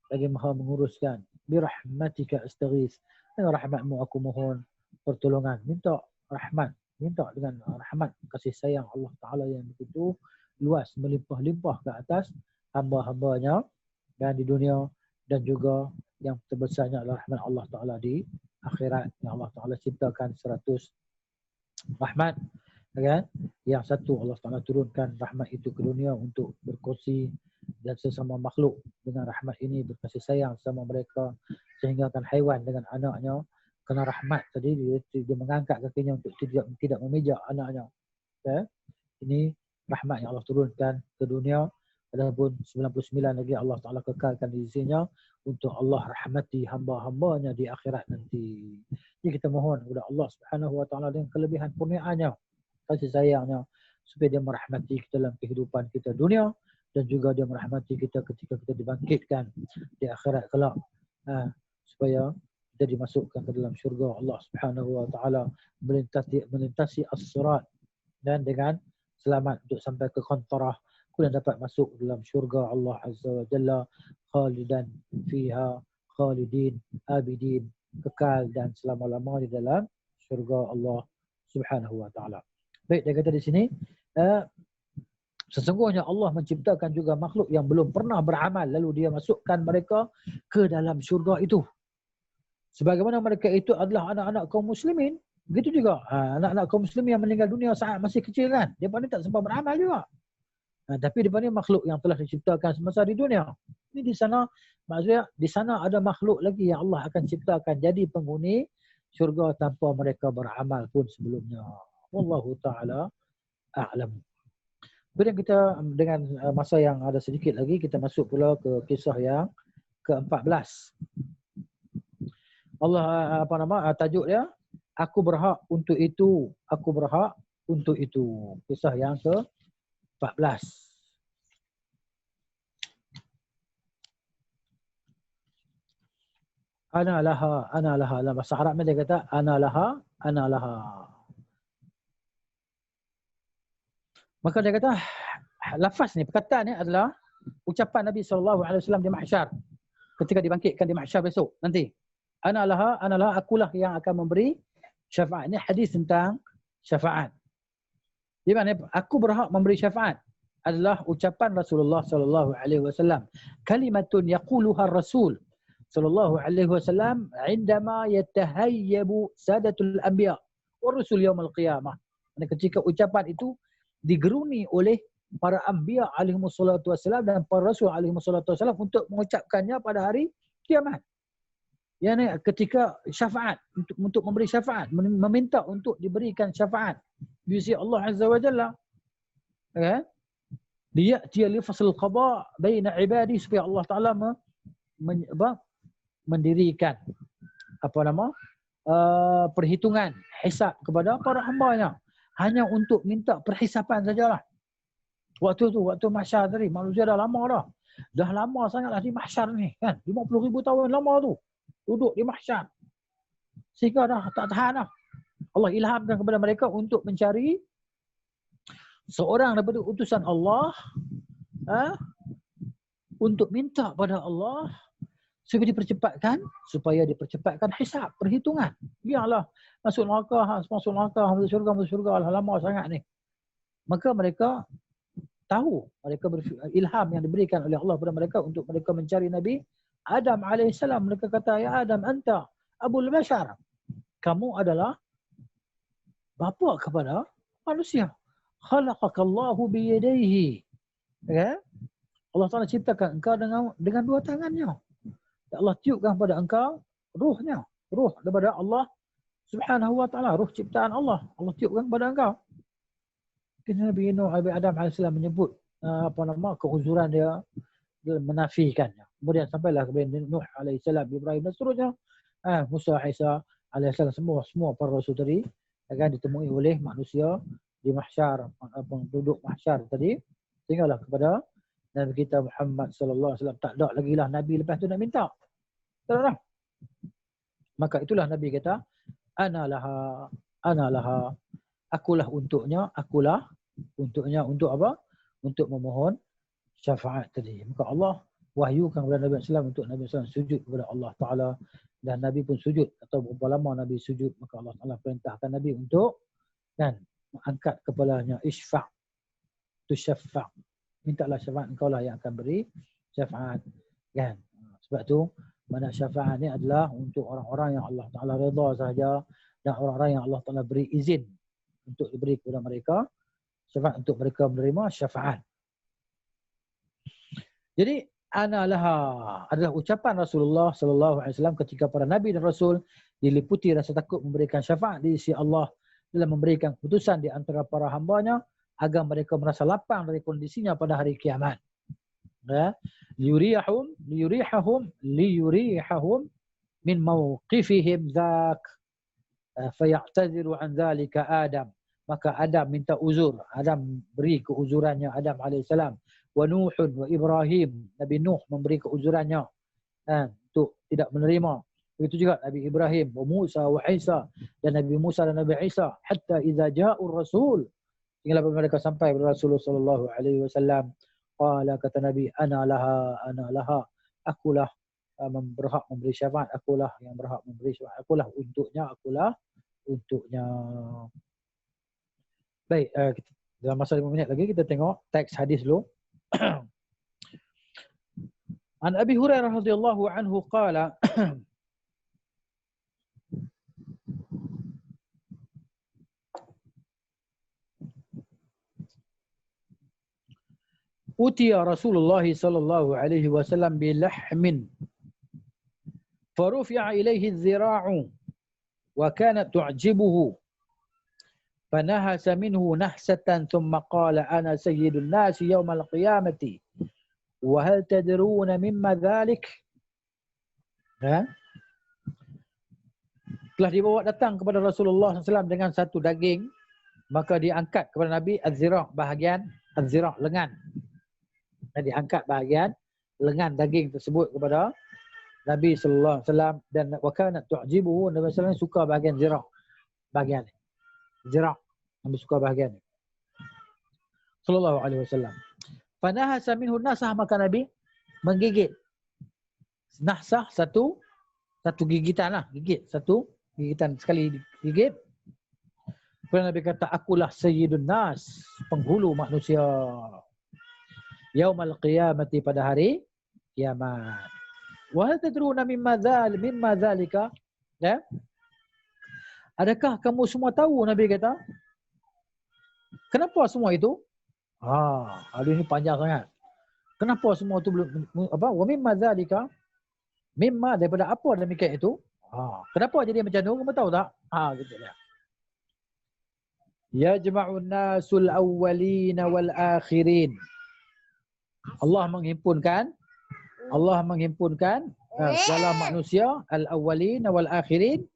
B: lagi maha menguruskan, birahmatika astaghith, dengan rahmatmu aku mohon pertolongan. Minta rahmat, minta dengan rahmat kasih sayang Allah Ta'ala yang begitu luas, melimpah-limpah ke atas hamba-hambanya dan di dunia, dan juga yang terbesarnya adalah rahmat Allah Ta'ala di akhirat, yang Allah Ta'ala ciptakan 100 rahmat, kan? Yang satu Allah Ta'ala turunkan rahmat itu ke dunia untuk berkongsi dan sesama makhluk dengan rahmat ini, berkasih sayang sama mereka, sehingga kan haiwan dengan anaknya kena rahmat tadi dia mengangkat kakinya untuk tidak memijak anaknya. Okay? Ini rahmat yang Allah turunkan ke dunia. Adapun 99 lagi Allah Ta'ala kekalkan di sisinya untuk Allah rahmati hamba-hambanya di akhirat nanti. Jadi kita mohon kepada Allah Subhanahu Wa Ta'ala dengan kelebihan kurniaannya, kasih sayangnya, supaya dia merahmati kita dalam kehidupan kita dunia, dan juga dia merahmati kita ketika kita dibangkitkan di akhirat kelak, supaya kita dimasukkan ke dalam syurga Allah Subhanahu Wa Ta'ala, melintasi as-sirat dan dengan selamat untuk sampai ke qantarah, kemudian dapat masuk dalam syurga Allah Azza wa Jalla, khalidan fiha, khalidin abidin, kekal dan selama-lama di dalam syurga Allah Subhanahu Wa Ta'ala. Baik, dia kata di sini, sesungguhnya Allah menciptakan juga makhluk yang belum pernah beramal, lalu dia masukkan mereka ke dalam syurga itu. Sebagaimana mereka itu adalah anak-anak kaum muslimin, begitu juga anak-anak kaum muslimin yang meninggal dunia saat masih kecil kan, dia pun tak sempat beramal juga. Tapi di mana makhluk yang telah diciptakan semasa di dunia. Ini di sana, maksudnya di sana ada makhluk lagi yang Allah akan ciptakan jadi penghuni syurga tanpa mereka beramal pun sebelumnya. Wallahu ta'ala a'lam. Kemudian kita dengan masa yang ada sedikit lagi, kita masuk pula ke kisah yang ke-14. Allah tajuk dia, aku berhak untuk itu, aku berhak untuk itu. Kisah yang ke-14. Ana laha, ana laha. Dalam bahasa Arab dia kata ana laha, ana laha. Maka dia kata, lafaz ni, perkataan ni adalah ucapan Nabi SAW di mahsyar. Ketika dibangkitkan di mahsyar besok, nanti. Ana laha, akulah yang akan memberi syafaat. Ini hadis tentang syafaat. Di mana aku berhak memberi syafaat adalah ucapan Rasulullah SAW. Kalimatun yaquluha Rasul SAW indama yatahayyabu sadatul anbiya wa rusul yaumil qiyamah. Ketika ucapan itu digeruni oleh para anbiya alaihimussalatu wassalam dan para rasul alaihimussalatu wassalam untuk mengucapkannya pada hari kiamat. Yani ketika syafaat, untuk memberi syafaat, meminta untuk diberikan syafaat di sisi Allah Azza wa Jalla. Ya. Liya'ti li fasl qada baina ibadi, supaya Allah Taala mendirikan perhitungan hisab kepada para hamba-Nya. Hanya untuk minta perhisapan sajalah. Waktu tu, waktu mahsyar tadi, manusia dah lama dah. Dah lama sangatlah di mahsyar ni, kan? 50,000 tahun lama tu. Duduk di mahsyar. Sehingga dah tak tahan dah. Allah ilhamkan kepada mereka untuk mencari seorang daripada utusan Allah, untuk minta pada Allah supaya dipercepatkan hisab, perhitungan. Biarlah masuk neraka, masuk masuk syurga lama sangat ni. Maka mereka tahu, mereka ilham yang diberikan oleh Allah kepada mereka untuk mereka mencari Nabi Adam alaihissalam. Mereka kata, ya Adam, anta abul bashar. Kamu adalah bapa kepada manusia. Khalaqakallahu biyadaihi. Ya? Allah Ta'ala ciptakan engkau dengan dua tangannya. Allah tiupkan kepada engkau ruhnya. Ruh daripada Allah Subhanahu wa ta'ala. Ruh ciptaan Allah. Allah tiupkan kepada engkau. Nabi Nuh Nabi Adam AS menyebut keuzuran dia menafikannya. Kemudian sampailah kepada Nuh AS, Ibrahim dan seterusnya. Musa, Isa AS, semua para rasul tadi akan ditemui oleh manusia di mahsyar, penduduk mahsyar tadi. Tinggallah kepada Nabi kita Muhammad sallallahu alaihi wasallam. Tak ada lagi lah Nabi lepas tu nak minta. Tak ada. Maka itulah Nabi kata, ana laha, akulah untuknya, untuk apa? Untuk memohon syafaat tadi. Maka Allah wahyukan kepada Nabi SAW untuk Nabi SAW sujud kepada Allah Ta'ala. Dan Nabi pun sujud. Atau berapa lama Nabi sujud, maka Allah Ta'ala perintahkan Nabi untuk angkat kepalanya. Isfa' tu syafa'. Mintalah syafaat, engkau lah yang akan beri syafaat. Kan? Sebab tu mana syafaat ni adalah untuk orang-orang yang Allah Ta'ala redha sahaja, dan orang-orang yang Allah Ta'ala beri izin untuk diberi kepada mereka syafaat, untuk mereka menerima syafaat. Jadi ana laha adalah ucapan Rasulullah sallallahu alaihi wasallam ketika para nabi dan rasul diliputi rasa takut memberikan syafaat di sisi Allah dalam memberikan keputusan di antara para hambanya agar mereka merasa lapang dari kondisinya pada hari kiamat. Ya, liyurihahum min mawqifihim dzak fayatadiru an dzalika Adam. Maka Adam minta uzur. Adam beri keuzurannya, Adam alaihissalam. Wa Nuhun wa Ibrahim. Nabi Nuh memberi keuzurannya untuk tidak menerima. Begitu juga Nabi Ibrahim, wa Musa wa Isa, dan Nabi Musa dan Nabi Isa. Hatta idza ja'ur rasul. Hingga mereka sampai kepada Rasulullah sallallahu alaihi wasallam. Qala, kata Nabi, ana laha. Akulah berhak memberi syafaat. Akulah yang berhak memberi syafaat. Akulah untuknya. Baik, dalam masa 5 minit lagi kita tengok teks hadis dulu. An Abi Hurairah radhiyallahu anhu qala Utiya Rasulullah sallallahu alaihi wasallam bilahmin farufi'a ilayhi adh-dhira'u wa kanat tu'jibuhu فنهس منه نحسة ثم قال أنا سيد الناس يوم القيامة وهل تدرون مما ذلك. Telah dibawa datang kepada Rasulullah SAW dengan satu daging, maka diangkat kepada Nabi az-zira', bahagian az-zira', lengan. Dan diangkat bahagian lengan daging tersebut kepada Nabi sallallahu alaihi wasallam, dan wa kanat tu'jibuhu, Nabi sallallahu alaihi wasallam suka bahagian zira', bahagian zira', Nabi suka bahagian ni. Sallallahu alaihi wasallam. Fanahasa minhu nasah, maka Nabi menggigit. Nahsah satu gigitan lah, gigit satu gigitan, sekali gigit. Kemudian Nabi kata, akulah sayyidun nas, penghulu manusia. Yaumal qiyamati, pada hari kiamat. Wa hal tadruna mimma dzalika? Ya? Adakah kamu semua tahu, Nabi kata? Kenapa semua itu? Hari ini panjang sangat. Kenapa semua itu belum apa? Wa mimma dzalika? Mimma, daripada apa demikian itu? Kenapa jadi macam tu? Kamu tahu tak? Gitu dia. Yajma'un nasul awwalina wal akhirin. Allah menghimpunkan segala manusia, al-awwalin wal akhirin,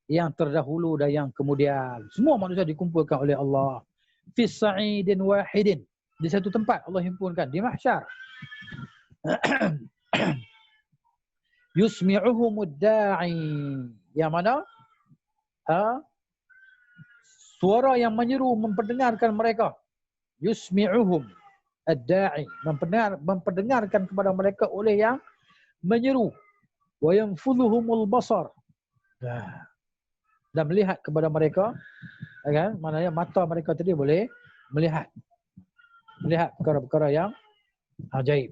B: yang terdahulu dan yang kemudian. Semua manusia dikumpulkan oleh Allah. Fi sa'idin wahidin, di satu tempat Allah himpunkan, di mahsyar. Yusmi'uhumud da'i, yang mana suara yang menyeru memperdengarkan mereka. Yusmi'uhum ad-da'i, memperdengarkan kepada mereka oleh yang menyeru. wa yanfudhuhumul basar. Dan melihat kepada mereka, kan? Maknanya mata mereka tadi boleh melihat perkara-perkara yang ajaib.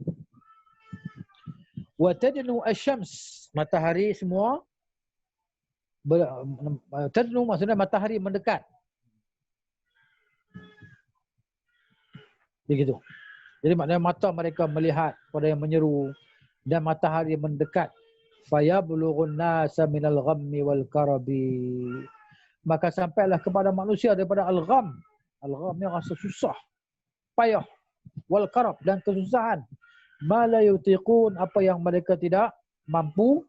B: Wa tadnu asy-syams, matahari semua tadnu maksudnya matahari mendekat. Begitu. Jadi maknanya mata mereka melihat pada yang menyeru dan matahari mendekat. Fayablughu an-nasa minal ghammi wal karabi. Maka sampailah kepada manusia daripada al-gham. Al-gham ni rasa susah, payah, wal karab dan kesusahan. Ma la yutiqun, apa yang mereka tidak mampu.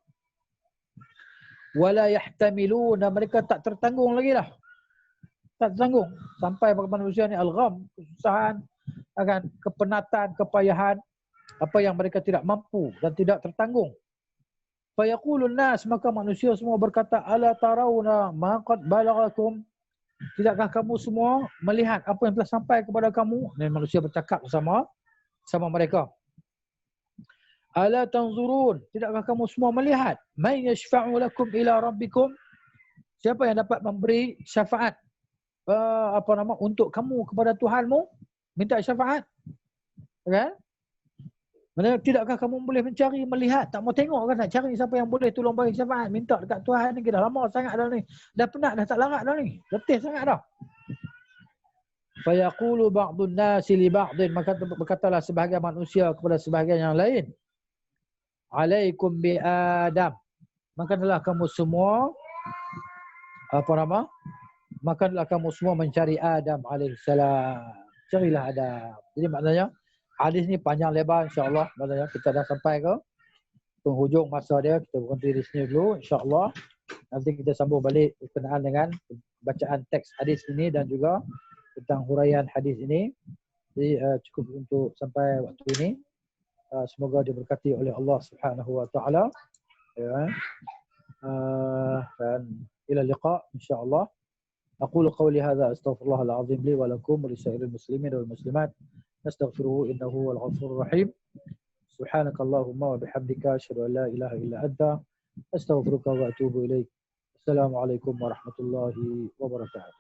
B: Wala yahtamilun, dan mereka tak tertanggung lagi lah. Tak tertanggung. Sampai kepada manusia ni al-gham, kesusahan, akan kepenatan, kepayahan, apa yang mereka tidak mampu dan tidak tertanggung. Fayaqulun nas, maka manusia semua berkata, ala tarawna ma qad balaghakum, tidakkah kamu semua melihat apa yang telah sampai kepada kamu? Dan manusia bercakap sama mereka. Ala tanzurun, tidakkah kamu semua melihat? Man yashfa'u lakum ila rabbikum, siapa yang dapat memberi syafaat untuk kamu kepada Tuhanmu? Minta syafaat. Kan? Maksudnya tidakkah kamu boleh mencari, melihat, tak mau tengok kan, nak cari siapa yang boleh tolong bagi syafaat, minta dekat Tuhan ni, dah lama sangat dah ni. Dah penat, dah tak larat dah ni. Letih sangat dah. Fayaqulu ba'dun nasi li ba'din, maka berkatalah sebahagian manusia kepada sebahagian yang lain. Alaikum bi Adam. Maka adalah kamu semua makanlah kamu semua mencari Adam alaihissalam. Carilah Adam. Jadi maknanya hadis ni panjang lebar, insya-Allah. Maknanya kita dah sampai ke penghujung masa dia. Kita berhenti di sini dulu, insya-Allah. Nanti kita sambung balik berkenaan dengan bacaan teks hadis ini dan juga tentang huraian hadis ini. Jadi cukup untuk sampai waktu ini. Semoga diberkati oleh Allah Subhanahu wa taala. Ya. Dan ila liqa insya-Allah. أقول قولي هذا أستغفر الله العظيم لي ولكم ولسائر المسلمين والمسلمات نستغفره إنه هو الغفور الرحيم. سبحانك اللهم وبحمدك أشهد أن لا إله إلا أنت أستغفرك وأتوب إليك. السلام عليكم ورحمة الله وبركاته.